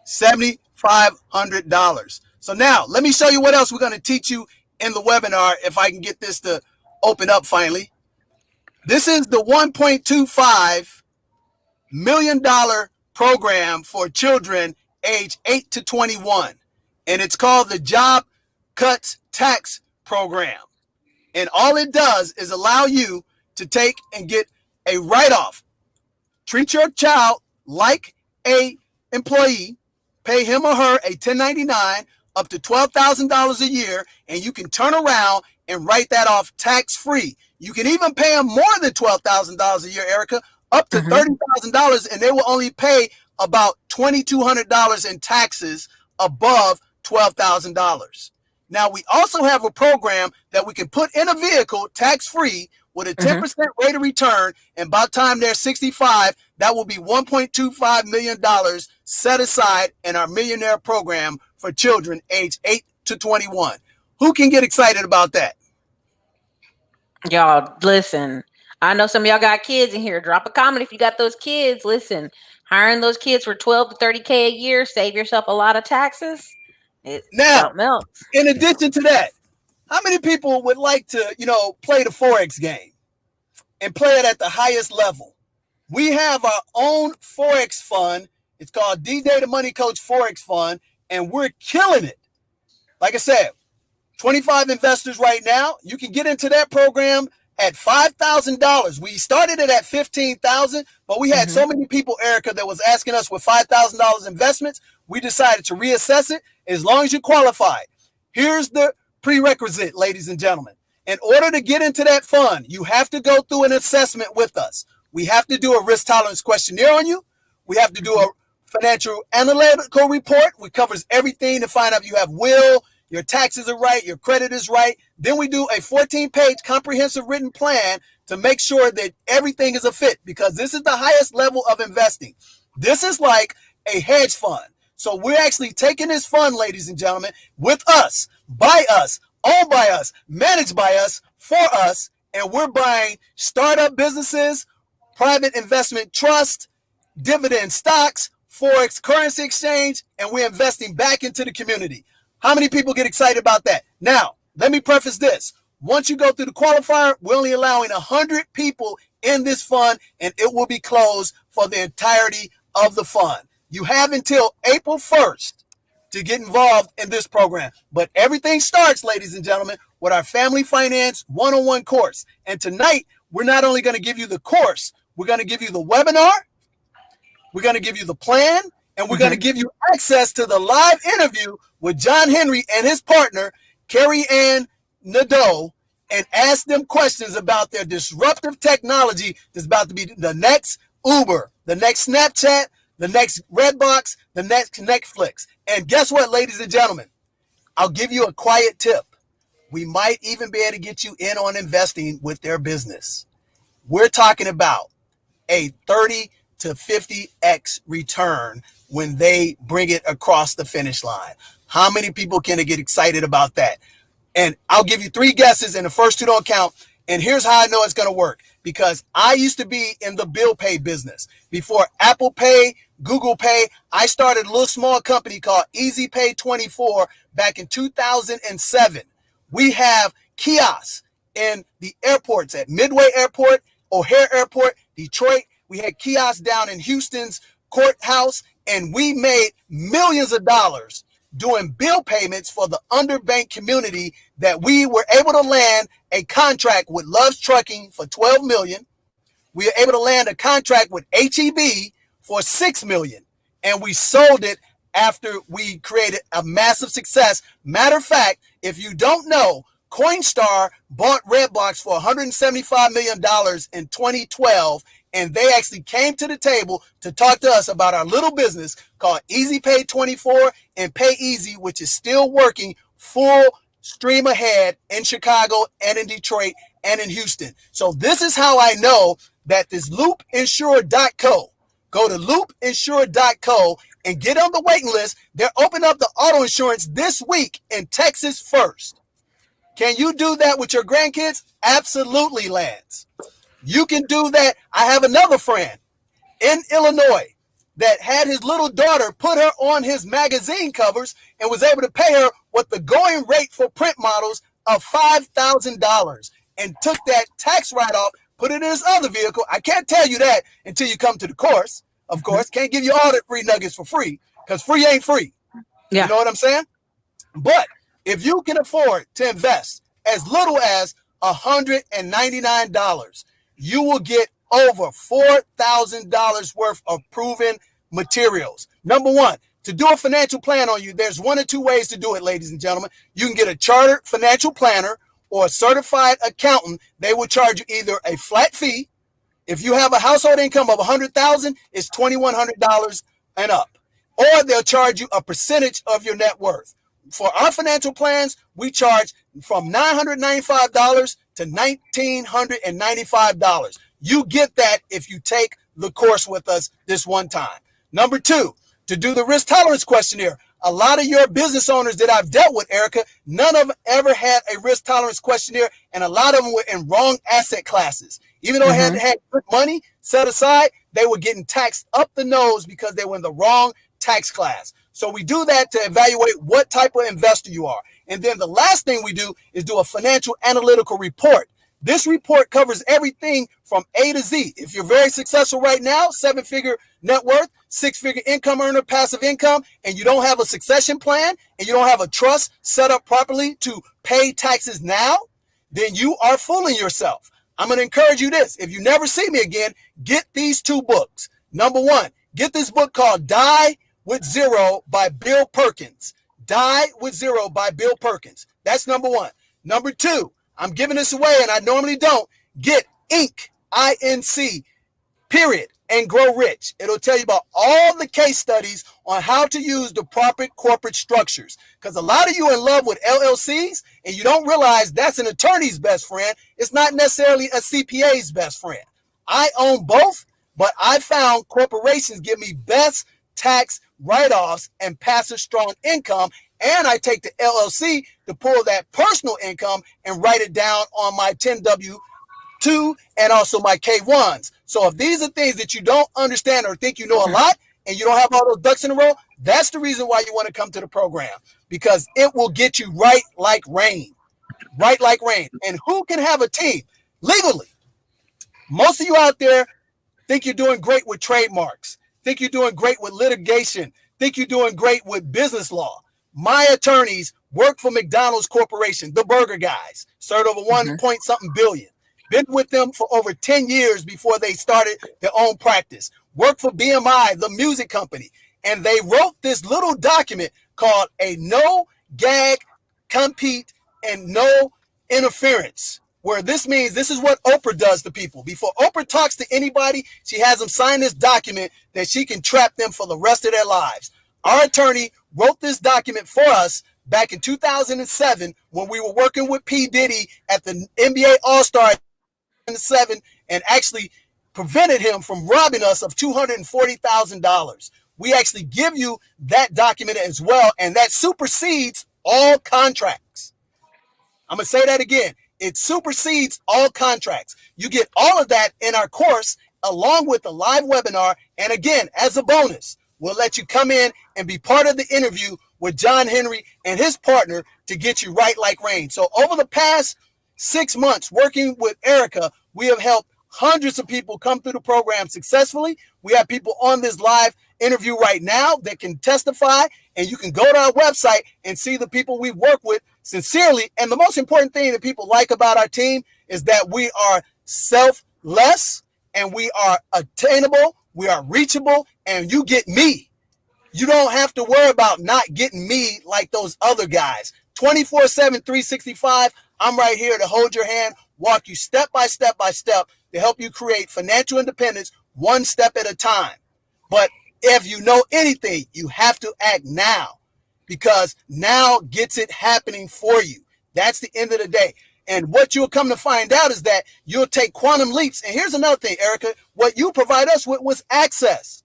$7,500. So now, let me show you what else we're going to teach you in the webinar, if I can get this to open up finally. This is the $1.25 million program for children age 8 to 21. And it's called the Job Cuts Tax Program. And all it does is allow you to take and get a write-off. Treat your child like a employee, pay him or her a 1099 up to $12,000 a year, and you can turn around and write that off tax-free. You can even pay them more than $12,000 a year, Ericka, up to $30,000, and they will only pay about $2,200 in taxes above $12,000. Now, we also have a program that we can put in a vehicle tax-free with a 10% rate of return, and by the time they're 65, that will be $1.25 million set aside in our millionaire program for children age 8 to 21. Who can get excited about that? Y'all, listen. I know some of y'all got kids in here. Drop a comment if you got those kids. Listen, Hiring those kids for 12 to 30K a year, save yourself a lot of taxes. It's Now, something else. in addition to that, how many people would like to, play the Forex game and play it at the highest level? We have our own Forex fund. It's called D-Day the Money Coach Forex Fund, and we're killing it. Like I said, 25 investors right now. You can get into that program at $5,000. We started it at $15,000, but we had so many people, Ericka, that was asking us with $5,000 investments. We decided to reassess it as long as you qualify. Here's the prerequisite, ladies and gentlemen. In order to get into that fund, you have to go through an assessment with us. We have to do a risk tolerance questionnaire on you. We have to do a financial analytical report, which covers everything to find out if you have will, your taxes are right, your credit is right. Then we do a 14-page comprehensive written plan to make sure that everything is a fit, because this is the highest level of investing. This is like a hedge fund. So we're actually taking this fund, ladies and gentlemen, with us, by us, owned by us, managed by us, for us, and we're buying startup businesses, private investment trust, dividend stocks, Forex currency exchange, and we're investing back into the community. How many people get excited about that? Now, let me preface this. Once you go through the qualifier, we're only allowing 100 people in this fund, and it will be closed for the entirety of the fund. You have until April 1st to get involved in this program. But everything starts, ladies and gentlemen, with our Family Finance 101 course. And tonight, we're not only going to give you the course, we're going to give you the webinar, we're going to give you the plan, and we're going to give you access to the live interview with John Henry and his partner, Carrie Ann Nadeau, and ask them questions about their disruptive technology that's about to be the next Uber, the next Snapchat, the next Redbox, the next Netflix. And guess what, ladies and gentlemen? I'll give you a quiet tip. We might even be able to get you in on investing with their business. We're talking about a 30 to 50x return when they bring it across the finish line. How many people can get excited about that? And I'll give you 3 guesses, and the first 2 don't count. And here's how I know it's going to work, because I used to be in the bill pay business. Before Apple Pay, Google Pay, I started a little small company called Easy Pay 24 back in 2007. We have kiosks in the airports at Midway Airport, O'Hare Airport, Detroit. We had kiosks down in Houston's courthouse, and we made millions of dollars doing bill payments for the underbanked community that we were able to land a contract with Love's Trucking for $12 million. We were able to land a contract with HEB for $6 million, and we sold it after we created a massive success. Matter of fact, if you don't know, Coinstar bought Redbox for $175 million in 2012, and they actually came to the table to talk to us about our little business called Easy Pay 24 and Pay Easy, which is still working full stream ahead in Chicago and in Detroit and in Houston. So this is how I know that this loopinsured.co. Go to loopinsured.co and get on the waiting list. They're opening up the auto insurance this week in Texas first. Can you do that with your grandkids? Absolutely, Lance. You can do that. I have another friend in Illinois that had his little daughter put her on his magazine covers and was able to pay her what the going rate for print models of $5,000, and took that tax write-off, put it in his other vehicle. I can't tell you that until you come to the course, of course. Can't give you all the free nuggets for free, because free ain't free. Yeah. You know what I'm saying? But if you can afford to invest as little as $199, you will get over $4,000 worth of proven materials. Number one, to do a financial plan on you, there's 1 or 2 ways to do it, ladies and gentlemen. You can get a chartered financial planner or a certified accountant. They will charge you either a flat fee. If you have a household income of $100,000, it's $2,100 and up. Or they'll charge you a percentage of your net worth. For our financial plans, we charge from $995 to $1,995. You get that if you take the course with us this one time. Number 2, to do the risk tolerance questionnaire. A lot of your business owners that I've dealt with, Ericka, none of them ever had a risk tolerance questionnaire, and a lot of them were in wrong asset classes. Even though I had good money, set aside, they were getting taxed up the nose because they were in the wrong tax class. So we do that to evaluate what type of investor you are. And then the last thing we do is do a financial analytical report. This report covers everything from A to Z. If you're very successful right now, 7-figure net worth, 6-figure income earner, passive income, and you don't have a succession plan and you don't have a trust set up properly to pay taxes now, then you are fooling yourself. I'm going to encourage you this. If you never see me again, get these 2 books. Number 1, get this book called Die with Zero by Bill Perkins. Die with Zero by Bill Perkins. That's number 1. Number 2, I'm giving this away and I normally don't. Get Inc. I-N-C, period, and Grow Rich. It'll tell you about all the case studies on how to use the proper corporate structures. Because a lot of you are in love with LLCs and you don't realize that's an attorney's best friend. It's not necessarily a CPA's best friend. I own both, but I found corporations give me best tax write-offs and passive strong income. And I take the LLC to pull that personal income and write it down on my 10W2 and also my K1s. So if these are things that you don't understand or think you know a lot and you don't have all those ducks in a row, that's the reason why you want to come to the program, because it will get you right like rain. Right like rain. And who can have a team legally? Most of you out there think you're doing great with trademarks, think you're doing great with litigation, think you're doing great with business law. My attorneys work for McDonald's Corporation, the burger guys, served over 1.something billion. Been with them for over 10 years before they started their own practice. Worked for BMI, the music company. And they wrote this little document called a no gag, compete, and no interference, where this means this is what Oprah does to people. Before Oprah talks to anybody, she has them sign this document that she can trap them for the rest of their lives. Our attorney wrote this document for us back in 2007 when we were working with P. Diddy at the NBA All-Star in 7 and actually prevented him from robbing us of $240,000. We actually give you that document as well, and that supersedes all contracts. I'm going to say that again. It supersedes all contracts. You get all of that in our course along with the live webinar. And again, as a bonus, we'll let you come in and be part of the interview with John Henry and his partner to get you right like rain. So over the past 6 months working with Ericka, we have helped hundreds of people come through the program successfully. We have people on this live interview right now that can testify, and you can go to our website and see the people we work with sincerely. And the most important thing that people like about our team is that we are selfless and we are attainable, we are reachable, and you get me. You don't have to worry about not getting me like those other guys. 24/7, 365, I'm right here to hold your hand, walk you step by step to help you create financial independence one step at a time. But if you know anything, you have to act now, because now gets it happening for you. That's the end of the day. And what you'll come to find out is that you'll take quantum leaps. And here's another thing, Ericka, what you provide us with was access.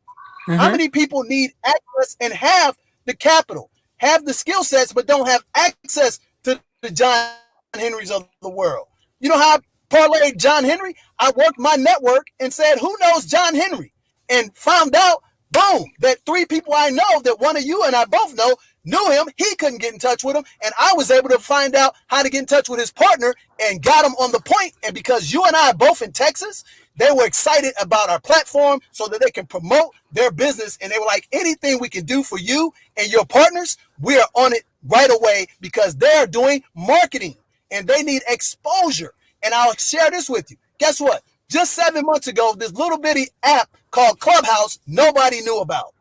How many people need access and have the capital, have the skill sets, but don't have access to the John Henrys of the world? You know how I parlayed John Henry? I worked my network and said, who knows John Henry? And found out, boom, that 3 people I know that one of you and I both know knew him. He couldn't get in touch with him. And I was able to find out how to get in touch with his partner and got him on the point. And because you and I are both in Texas, they were excited about our platform so that they can promote their business. And they were like, anything we can do for you and your partners, we are on it right away, because they're doing marketing and they need exposure. And I'll share this with you. Guess what? Just 7 months ago, this little bitty app called Clubhouse, nobody knew about.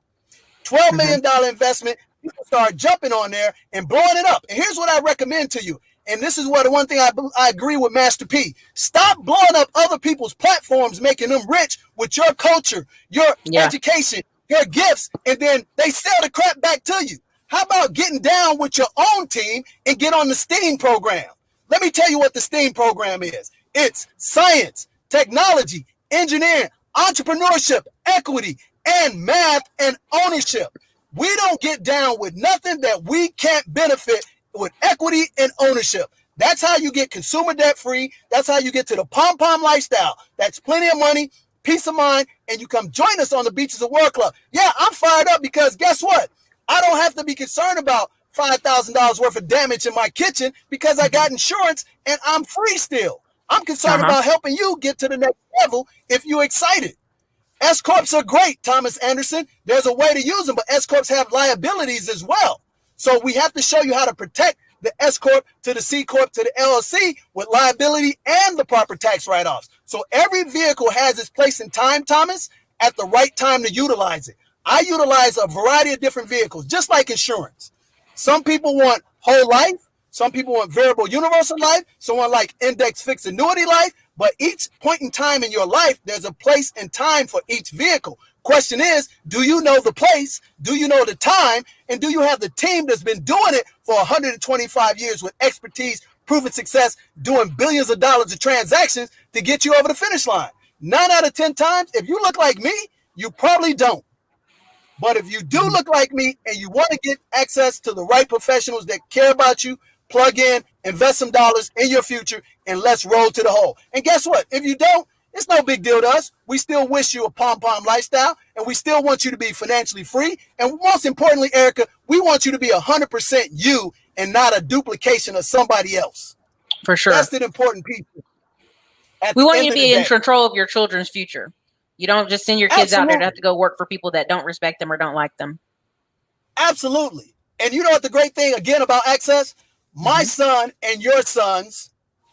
$12 million investment. People start jumping on there and blowing it up. And here's what I recommend to you. And this is what the one thing I agree with Master P. Stop blowing up other people's platforms, making them rich with your culture, your education, your gifts, and then they sell the crap back to you. How about getting down with your own team and get on the STEAM program? Let me tell you what the STEAM program is. It's science, technology, engineering, entrepreneurship, equity, and math and ownership. We don't get down with nothing that we can't benefit with equity and ownership. That's how you get consumer debt free. That's how you get to the pom-pom lifestyle. That's plenty of money, peace of mind, and you come join us on the Beaches of World Club. Yeah, I'm fired up because guess what? I don't have to be concerned about $5,000 worth of damage in my kitchen because I got insurance and I'm free still. I'm concerned about helping you get to the next level if you're excited. S-Corps are great, Thomas Anderson. There's a way to use them, but S-Corps have liabilities as well. So we have to show you how to protect the S-Corp to the C-Corp to the LLC with liability and the proper tax write-offs. So every vehicle has its place in time, Thomas, at the right time to utilize it. I utilize a variety of different vehicles, just like insurance. Some people want whole life. Some people want variable universal life. Someone like index fixed annuity life. But each point in time in your life, there's a place and time for each vehicle. Question is, do you know the place? Do you know the time? And do you have the team that's been doing it for 125 years with expertise, proven success, doing billions of dollars of transactions to get you over the finish line? 9 out of 10 times, if you look like me, you probably don't. But if you do look like me and you want to get access to the right professionals that care about you, plug in, invest some dollars in your future, and let's roll to the hole. And guess what? If you don't, it's no big deal to us. We still wish you a pom-pom lifestyle, and we still want you to be financially free. And most importantly, Ericka, we want you to be 100% you and not a duplication of somebody else. For sure. That's the important piece. We want you to be in control of your children's future. You don't just send your kids out there to have to go work for people that don't respect them or don't like them. Absolutely. And you know what the great thing, again, about access? My son and your sons,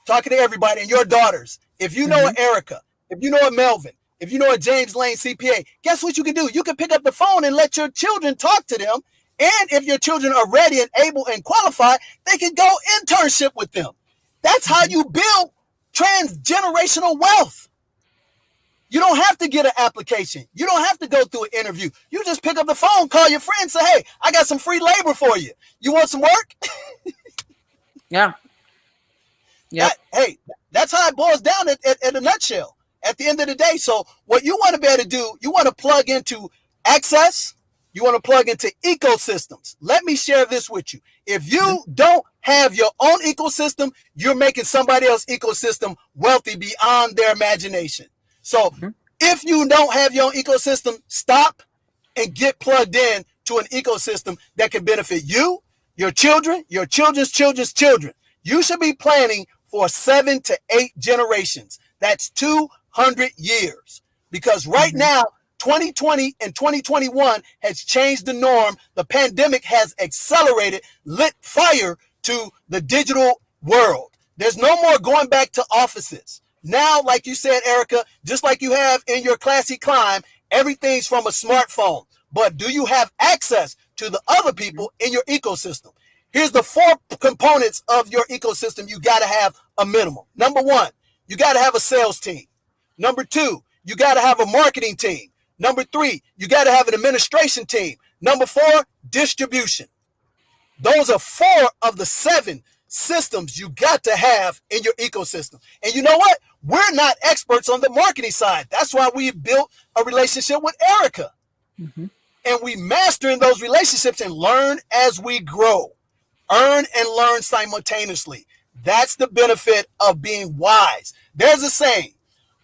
talking to everybody, and your daughters, if you know an Ericka, if you know a Melvin, if you know a James Lane CPA, guess what you can do? You can pick up the phone and let your children talk to them. And if your children are ready and able and qualified, they can go internship with them. That's how you build transgenerational wealth. You don't have to get an application. You don't have to go through an interview. You just pick up the phone, call your friend, say, hey, I got some free labor for you. You want some work? Yeah. Yeah. Hey, that's how it boils down in a nutshell at the end of the day. So what you want to be able to do, you want to plug into access. You want to plug into ecosystems. Let me share this with you. If you don't have your own ecosystem, you're making somebody else's ecosystem wealthy beyond their imagination. So if you don't have your own ecosystem, stop and get plugged in to an ecosystem that can benefit you, your children, your children's children's children. You should be planning for 7 to 8 generations. That's 200 years. Because right now, 2020 and 2021 has changed the norm. The pandemic has accelerated, lit fire to the digital world. There's no more going back to offices. Now, like you said, Ericka, just like you have in your classy climb, everything's from a smartphone. But do you have access to the other people in your ecosystem? Here's the 4 components of your ecosystem you got to have a minimum. Number 1, you got to have a sales team. Number 2, you got to have a marketing team. Number 3, you got to have an administration team. Number 4, distribution. Those are 4 of the 7 systems you got to have in your ecosystem. And you know what? We're not experts on the marketing side. That's why we built a relationship with Ericka. And we master in those relationships and learn as we grow. Earn and learn simultaneously. That's the benefit of being wise. There's a saying,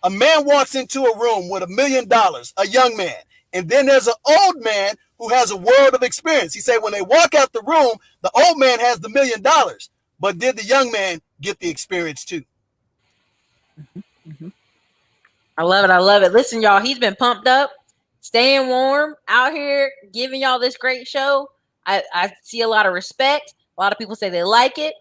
a man walks into a room with $1 million, a young man, and then there's an old man who has a world of experience. He said when they walk out the room, the old man has the $1 million, but did the young man get the experience too? I love it. I love it. Listen, y'all, he's been pumped up, staying warm out here, giving y'all this great show. I see a lot of respect. A lot of people say they like it.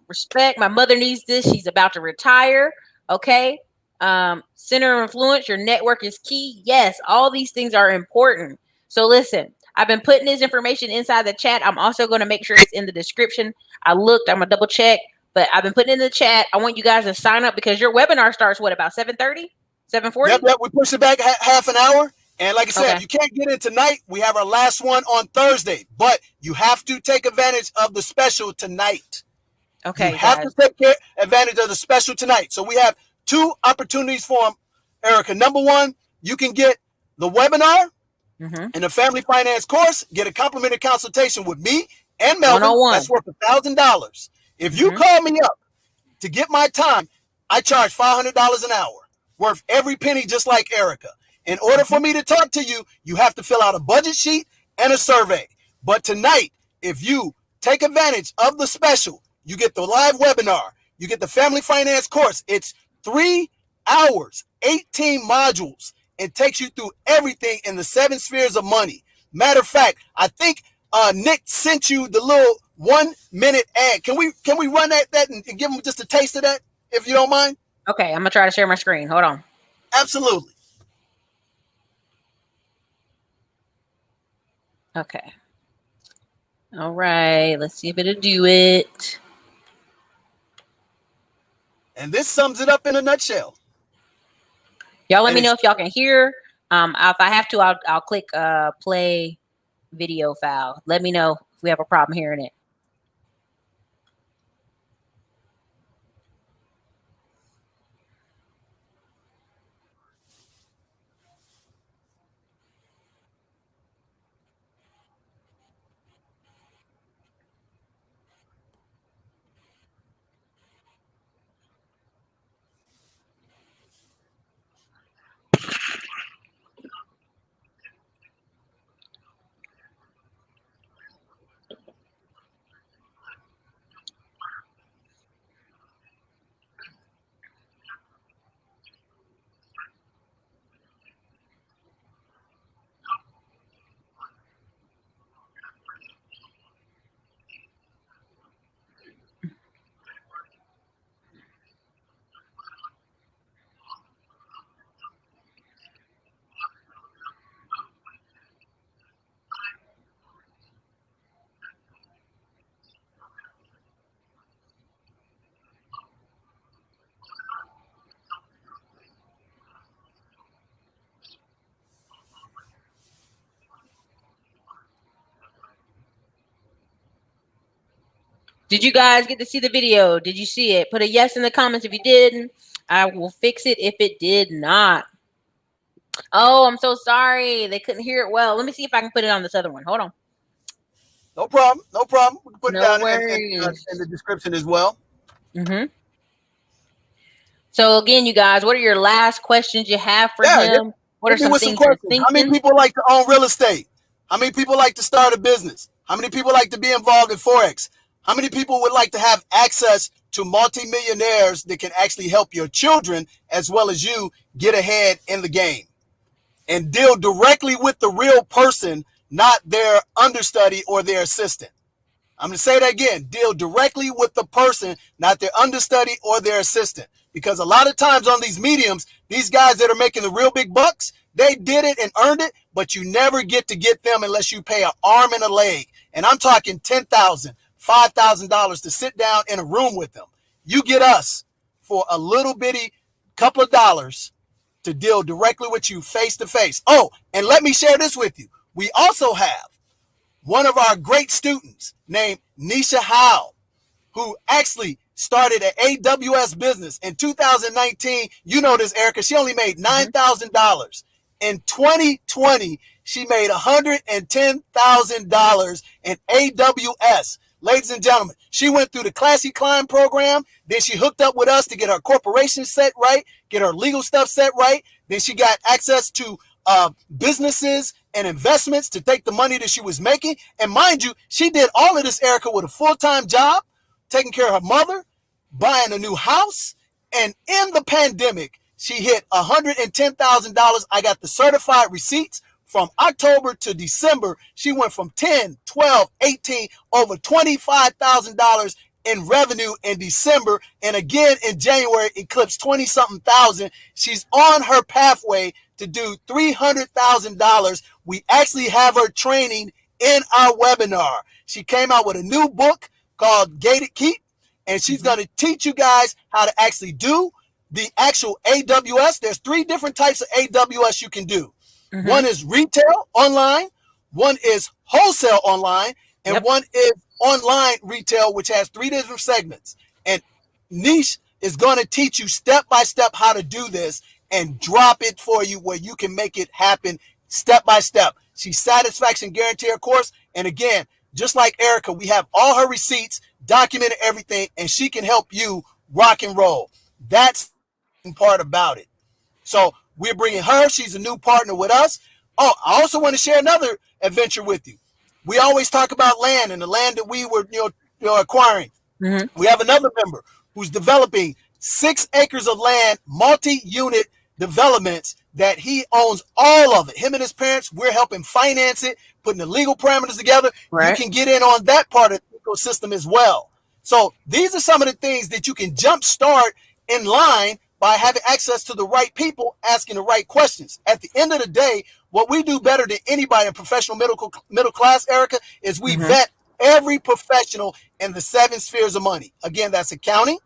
Respect. My mother needs this. She's about to retire. Okay. Center of influence. Your network is key. Yes. All these things are important. So listen, I've been putting this information inside the chat. I'm also going to make sure it's in the description. I'm going to double check, but I've been putting it in the chat. I want you guys to sign up because your webinar starts what, about 7:30, 7:40? Yep. We push it back half an hour. And like I said, if you can't get in tonight, we have our last one on Thursday. But you have to take advantage of the special tonight. Okay. You have to take advantage of the special tonight. So we have 2 opportunities for them, Ericka. Number 1, you can get the webinar and the family finance course, get a complimentary consultation with me and Melvin. 101. That's worth $1,000. If you call me up to get my time, I charge $500 an hour. worth every penny, just like Ericka. In order for me to talk to you, you have to fill out a budget sheet and a survey. But tonight, if you take advantage of the special, you get the live webinar, you get the family finance course. It's 3 hours, 18 modules, and takes you through everything in the 7 spheres of money. Matter of fact, I think Nick sent you the little 1-minute ad. Can we run that and give them just a taste of that, if you don't mind? Okay, I'm gonna try to share my screen. Hold on. Absolutely. Okay. All right. Let's see if it'll do it. And this sums it up in a nutshell. Y'all let me know if y'all can hear. If I have to, I'll click play video file. Let me know if we have a problem hearing it. Did you guys get to see the video? Did you see it? Put a yes in the comments if you didn't. I will fix it if it did not. Oh, I'm so sorry. They couldn't hear it well. Let me see if I can put it on this other one. Hold on. No problem. No problem. We can put No it down worries. in the description as well. Mm-hmm. So again, you guys, what are your last questions you have for him? What are some things you're thinking? How many people like to own real estate? How many people like to start a business? How many people like to be involved in Forex? How many people would like to have access to multimillionaires that can actually help your children as well as you get ahead in the game and deal directly with the real person, not their understudy or their assistant? I'm going to say that again. Deal directly with the person, not their understudy or their assistant. Because a lot of times on these mediums, these guys that are making the real big bucks, they did it and earned it, but you never get to get them unless you pay an arm and a leg. And I'm talking $10,000, $5,000 to sit down in a room with them. You get us for a little bitty couple of dollars to deal directly with you face to face. Oh, and let me share this with you. We also have one of our great students named Nisha Howe, who actually started an AWS business in 2019. You know this, Ericka. She only made $9,000. In 2020, she made $110,000 in AWS. Ladies and gentlemen, she went through the Classy Climb program. Then she hooked up with us to get her corporation set right, get her legal stuff set right. Then she got access to businesses and investments to take the money that she was making. And mind you, she did all of this, Ericka, with a full-time job, taking care of her mother, buying a new house. And in the pandemic, she hit $110,000. I got the certified receipts. From October to December, she went from 10, 12, 18, over $25,000 in revenue in December. And again, in January, eclipsed 20-something thousand. She's on her pathway to do $300,000. We actually have her training in our webinar. She came out with a new book called Gated Keep, and she's going to teach you guys how to actually do the actual AWS. There's 3 different types of AWS you can do. One is retail online, one is wholesale online, and one is online retail, which has 3 different segments. And Niche is going to teach you step by step how to do this and drop it for you where you can make it happen step by step. She's satisfaction guarantee, of course. And again, just like Ericka, we have all her receipts, documented everything, and she can help you rock and roll. That's the part about it. So we're bringing her. She's a new partner with us. Oh, I also want to share another adventure with you. We always talk about land and the land that we were, acquiring. Mm-hmm. We have another member who's developing 6 acres of land, multi-unit developments that he owns all of it. Him and his parents, we're helping finance it, putting the legal parameters together. Right. You can get in on that part of the ecosystem as well. So these are some of the things that you can jumpstart in line by having access to the right people, asking the right questions. At the end of the day, what we do better than anybody in professional middle class, Ericka, is we vet every professional in the 7 spheres of money. Again, that's accounting,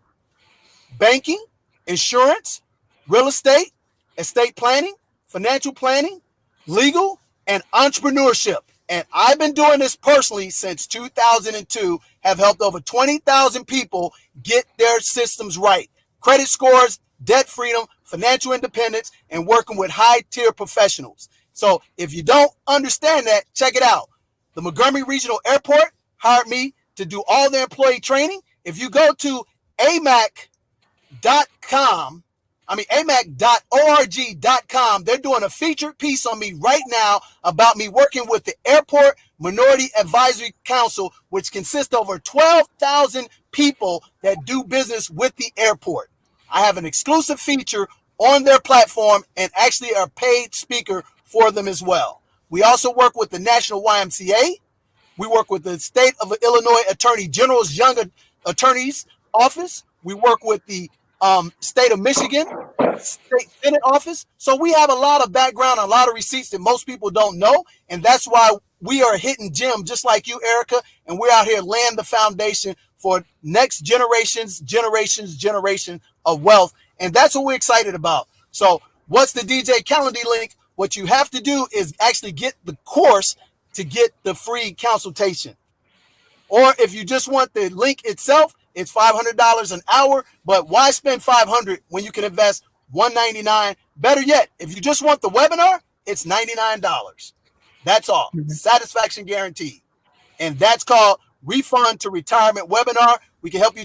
banking, insurance, real estate, estate planning, financial planning, legal, and entrepreneurship. And I've been doing this personally since 2002, have helped over 20,000 people get their systems right. Credit scores, debt freedom, financial independence, and working with high-tier professionals. So if you don't understand that, check it out. The Montgomery Regional Airport hired me to do all their employee training. If you go to amac.org.com, they're doing a featured piece on me right now about me working with the Airport Minority Advisory Council, which consists of over 12,000 people that do business with the airport. I have an exclusive feature on their platform and actually a paid speaker for them as well. We also work with the National YMCA. We work with the State of Illinois Attorney General's Young Attorney's Office. We work with the State of Michigan State Senate Office. So we have a lot of background, a lot of receipts that most people don't know. And that's why we are hitting gems just like you, Ericka. And we're out here laying the foundation for next generation of wealth. And that's what we're excited about. So what's the DJ Calendly link? What you have to do is actually get the course to get the free consultation. Or if you just want the link itself, it's $500 an hour. But why spend $500 when you can invest $199? Better yet, if you just want the webinar, it's $99. That's all. Satisfaction guaranteed. And that's called Refund to Retirement Webinar. We can help you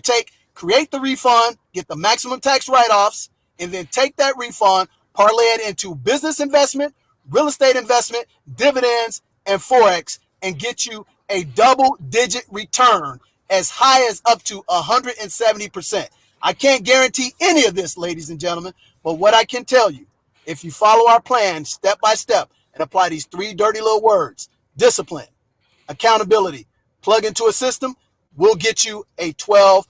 create the refund, get the maximum tax write-offs, and then take that refund, parlay it into business investment, real estate investment, dividends, and Forex, and get you a double-digit return as high as up to 170%. I can't guarantee any of this, ladies and gentlemen, but what I can tell you, if you follow our plan step by step and apply these 3 dirty little words, discipline, accountability, plug into a system, we'll get you a 12%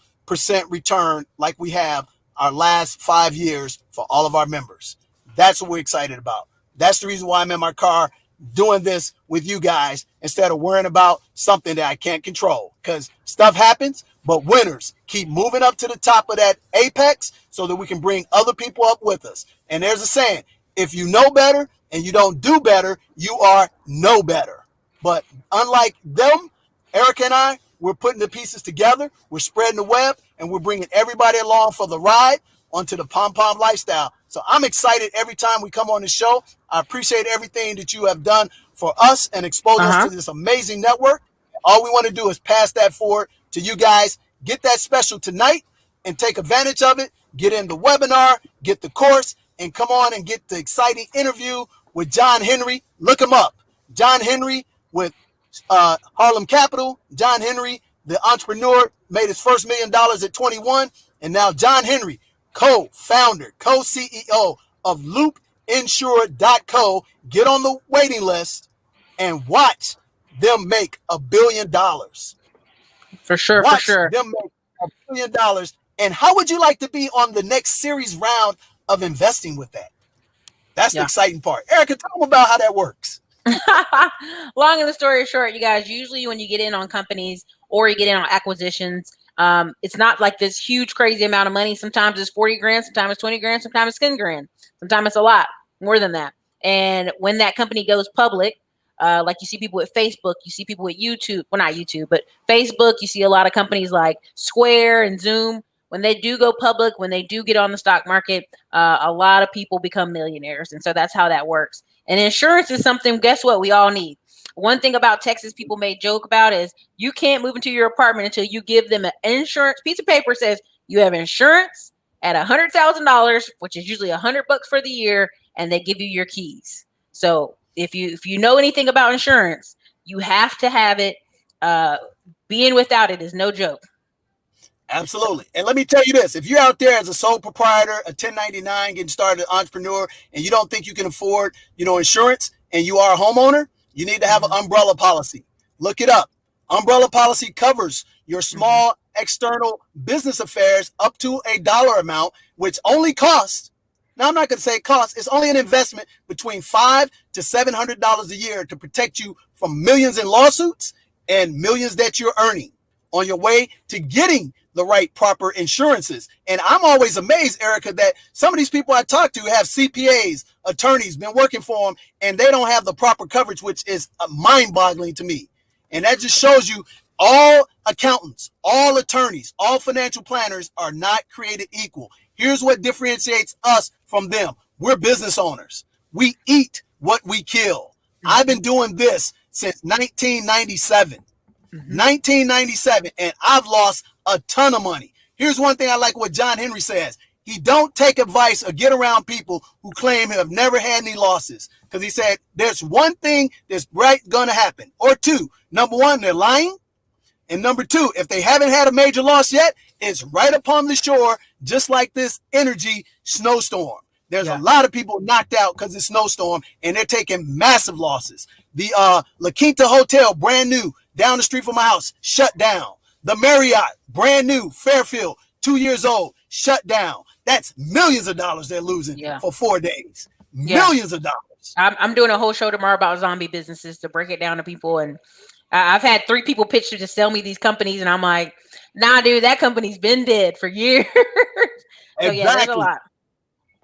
return like we have our last 5 years for all of our members. That's what we're excited about. That's the reason why I'm in my car doing this with you guys instead of worrying about something that I can't control, because stuff happens, but winners keep moving up to the top of that apex so that we can bring other people up with us. And there's a saying, if you know better and you don't do better, you are no better. But unlike them, Ericka and I, we're putting the pieces together, we're spreading the web, and we're bringing everybody along for the ride onto the pom-pom lifestyle. So I'm excited every time we come on the show. I appreciate everything that you have done for us and expose us to this amazing network. All we want to do is pass that forward to you guys. Get that special tonight and take advantage of it. Get in the webinar, get the course, and come on and get the exciting interview with John Henry. Look him up. John Henry with Harlem Capital. John Henry, the entrepreneur, made his first $1 million at 21. And now John Henry, co-founder, co-CEO of loopinsure.co. Get on the waiting list and watch them make $1 billion. For sure, watch for sure. Them make $1 billion. And how would you like to be on the next series round of investing with that? That's the exciting part. Ericka, tell them about how that works. Long and the story short, you guys, usually when you get in on companies or you get in on acquisitions, it's not like this huge, crazy amount of money. Sometimes it's 40 grand, sometimes it's 20 grand, sometimes it's 10 grand. Sometimes it's a lot more than that. And when that company goes public, like you see people with Facebook, you see people with YouTube, well, not YouTube, but Facebook, you see a lot of companies like Square and Zoom. When they do go public, when they do get on the stock market, a lot of people become millionaires. And so that's how that works. And insurance is something, guess what, we all need. One thing about Texas people may joke about is you can't move into your apartment until you give them an insurance piece of paper says you have insurance at $100,000, which is usually $100 for the year, and they give you your keys. So if you know anything about insurance, you have to have it. Being without it is no joke. Absolutely. And let me tell you this, if you're out there as a sole proprietor, a 1099, getting started, an entrepreneur, and you don't think you can afford, insurance, and you are a homeowner, you need to have an umbrella policy. Look it up. Umbrella policy covers your small external business affairs up to a dollar amount, which only costs, now I'm not going to say it costs, it's only an investment between $500 to $700 a year to protect you from millions in lawsuits and millions that you're earning on your way to getting the right proper insurances. And I'm always amazed, Ericka, that some of these people I talk to have CPAs, attorneys, been working for them, and they don't have the proper coverage, which is mind-boggling to me. And that just shows you all accountants, all attorneys, all financial planners are not created equal. Here's what differentiates us from them. We're business owners. We eat what we kill. I've been doing this since 1997. 1997, and I've lost a ton of money. Here's one thing I like what John Henry says. He don't take advice or get around people who claim have never had any losses. Because he said, there's one thing that's going to happen. Or two. Number one, they're lying. And number two, if they haven't had a major loss yet, it's right upon the shore, just like this energy snowstorm. There's a lot of people knocked out because of the snowstorm, and they're taking massive losses. The La Quinta Hotel, brand new, down the street from my house, shut down. The Marriott, brand new, Fairfield, 2 years old, shut down. That's millions of dollars they're losing for 4 days. Millions of dollars. I'm doing a whole show tomorrow about zombie businesses to break it down to people. And I've had 3 people pitch to sell me these companies. And I'm like, nah, dude, that company's been dead for years. So exactly. There's a lot.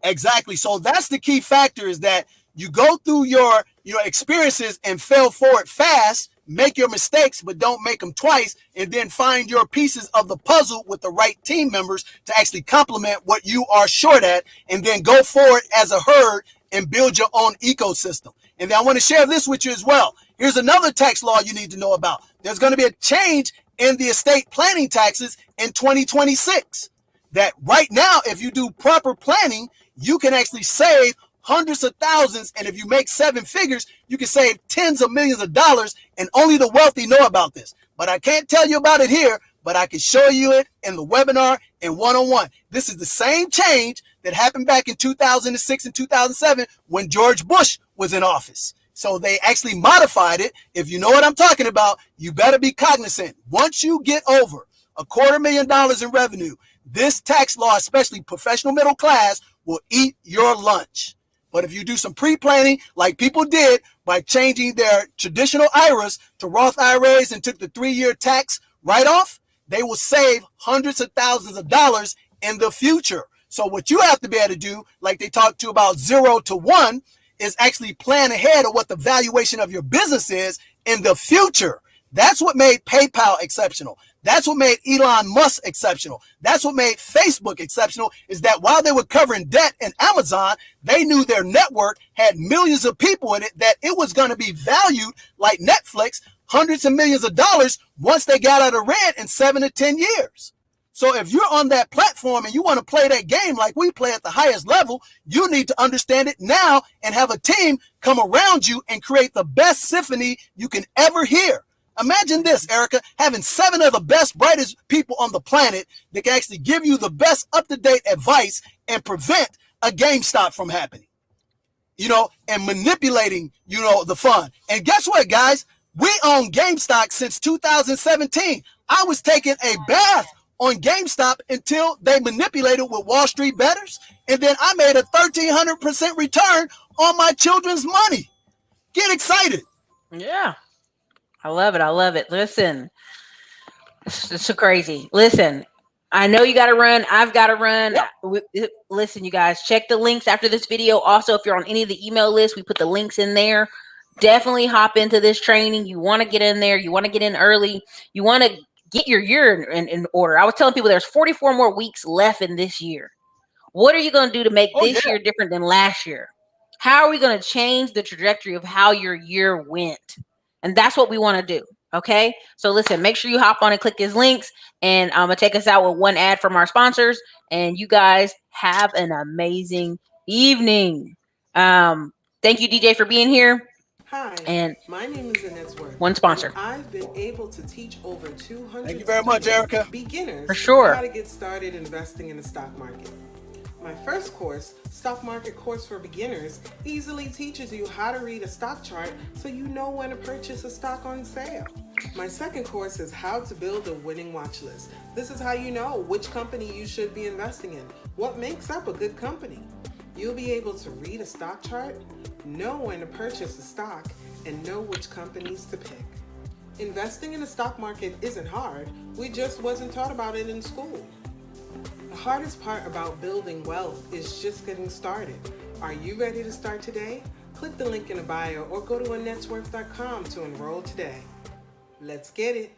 Exactly. So that's the key factor, is that you go through your experiences and fail forward fast, make your mistakes, but don't make them twice, and then find your pieces of the puzzle with the right team members to actually complement what you are short at, and then go forward as a herd and build your own ecosystem. And then I want to share this with you as well. Here's another tax law you need to know about. There's going to be a change in the estate planning taxes in 2026. That right now, if you do proper planning, you can actually save hundreds of thousands. And if you make 7 figures, you can save tens of millions of dollars. And only the wealthy know about this. But I can't tell you about it here, but I can show you it in the webinar and one-on-one. This is the same change that happened back in 2006 and 2007 when George Bush was in office. So they actually modified it. If you know what I'm talking about, you better be cognizant. Once you get over $250,000 in revenue, this tax law, especially professional middle class, will eat your lunch. But if you do some pre-planning like people did by changing their traditional IRAs to Roth IRAs and took the 3-year tax write-off, they will save hundreds of thousands of dollars in the future. So what you have to be able to do, like they talked to about 0 to 1, is actually plan ahead of what the valuation of your business is in the future. That's what made PayPal exceptional. That's what made Elon Musk exceptional. That's what made Facebook exceptional, is that while they were covering debt in Amazon, they knew their network had millions of people in it, that it was going to be valued like Netflix, hundreds of millions of dollars once they got out of rent in 7 to 10 years. So if you're on that platform and you want to play that game like we play at the highest level, you need to understand it now and have a team come around you and create the best symphony you can ever hear. Imagine this, Ericka, having 7 of the best, brightest people on the planet that can actually give you the best up-to-date advice and prevent a GameStop from happening, and manipulating, the fund. And guess what, guys? We own GameStop since 2017. I was taking a bath on GameStop until they manipulated with Wall Street bettors. And then I made a 1,300% return on my children's money. Get excited. Yeah. I love it. I love it. Listen, it's so crazy. Listen, I know you got to run. I've got to run. Yep. Listen, you guys, check the links after this video. Also, if you're on any of the email lists, we put the links in there. Definitely hop into this training. You want to get in there. You want to get in early. You want to get your year in order. I was telling people there's 44 more weeks left in this year. What are you going to do to make this year different than last year? How are we going to change the trajectory of how your year went? And that's what we want to do. Okay, so listen, make sure you hop on and click his links, and I'm gonna take us out with one ad from our sponsors, and you guys have an amazing evening. Thank you, DJ, for being here. Hi, And my name is Annette Worth. one sponsor. I've been able to teach over 200 Thank you very much, Ericka. beginners For sure. how to get started investing in the stock market. My first course, Stock Market Course for Beginners, easily teaches you how to read a stock chart so you know when to purchase a stock on sale. My second course is How to Build a Winning Watch List. This is how you know which company you should be investing in, what makes up a good company. You'll be able to read a stock chart, know when to purchase a stock, and know which companies to pick. Investing in the stock market isn't hard, we just wasn't taught about it in school. The hardest part about building wealth is just getting started. Are you ready to start today? Click the link in the bio or go to annetsworth.com to enroll today. Let's get it.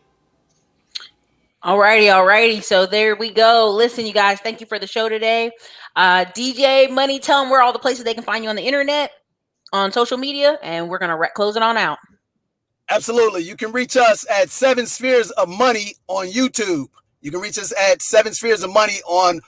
Alrighty. So there we go. Listen, you guys, thank you for the show today. DJ Money, tell them where all the places they can find you on the internet, on social media, and we're gonna close it on out. Absolutely. You can reach us at 7 Spheres of Money on YouTube. You can reach us at 7 Spheres of Money on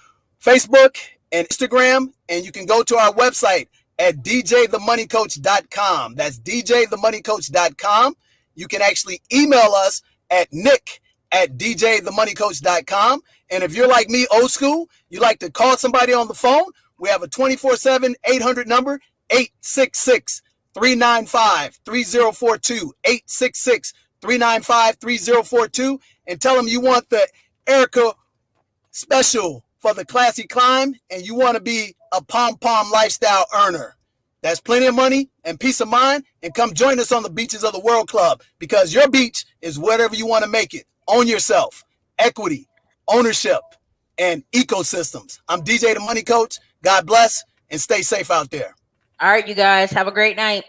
Facebook and Instagram. And you can go to our website at djthemoneycoach.com. That's djthemoneycoach.com. You can actually email us at nick@djthemoneycoach.com. And if you're like me, old school, you like to call somebody on the phone, we have a 24/7 800 number, 866-395-3042, 866-395-3042, and tell them you want the Ericka special for the classy climb and you want to be a pom-pom lifestyle earner. That's plenty of money and peace of mind, and come join us on the beaches of the World Club, because your beach is whatever you want to make it. Own yourself, equity, ownership, and ecosystems. I'm DJ the Money Coach. God bless and stay safe out there. All right, you guys, have a great night.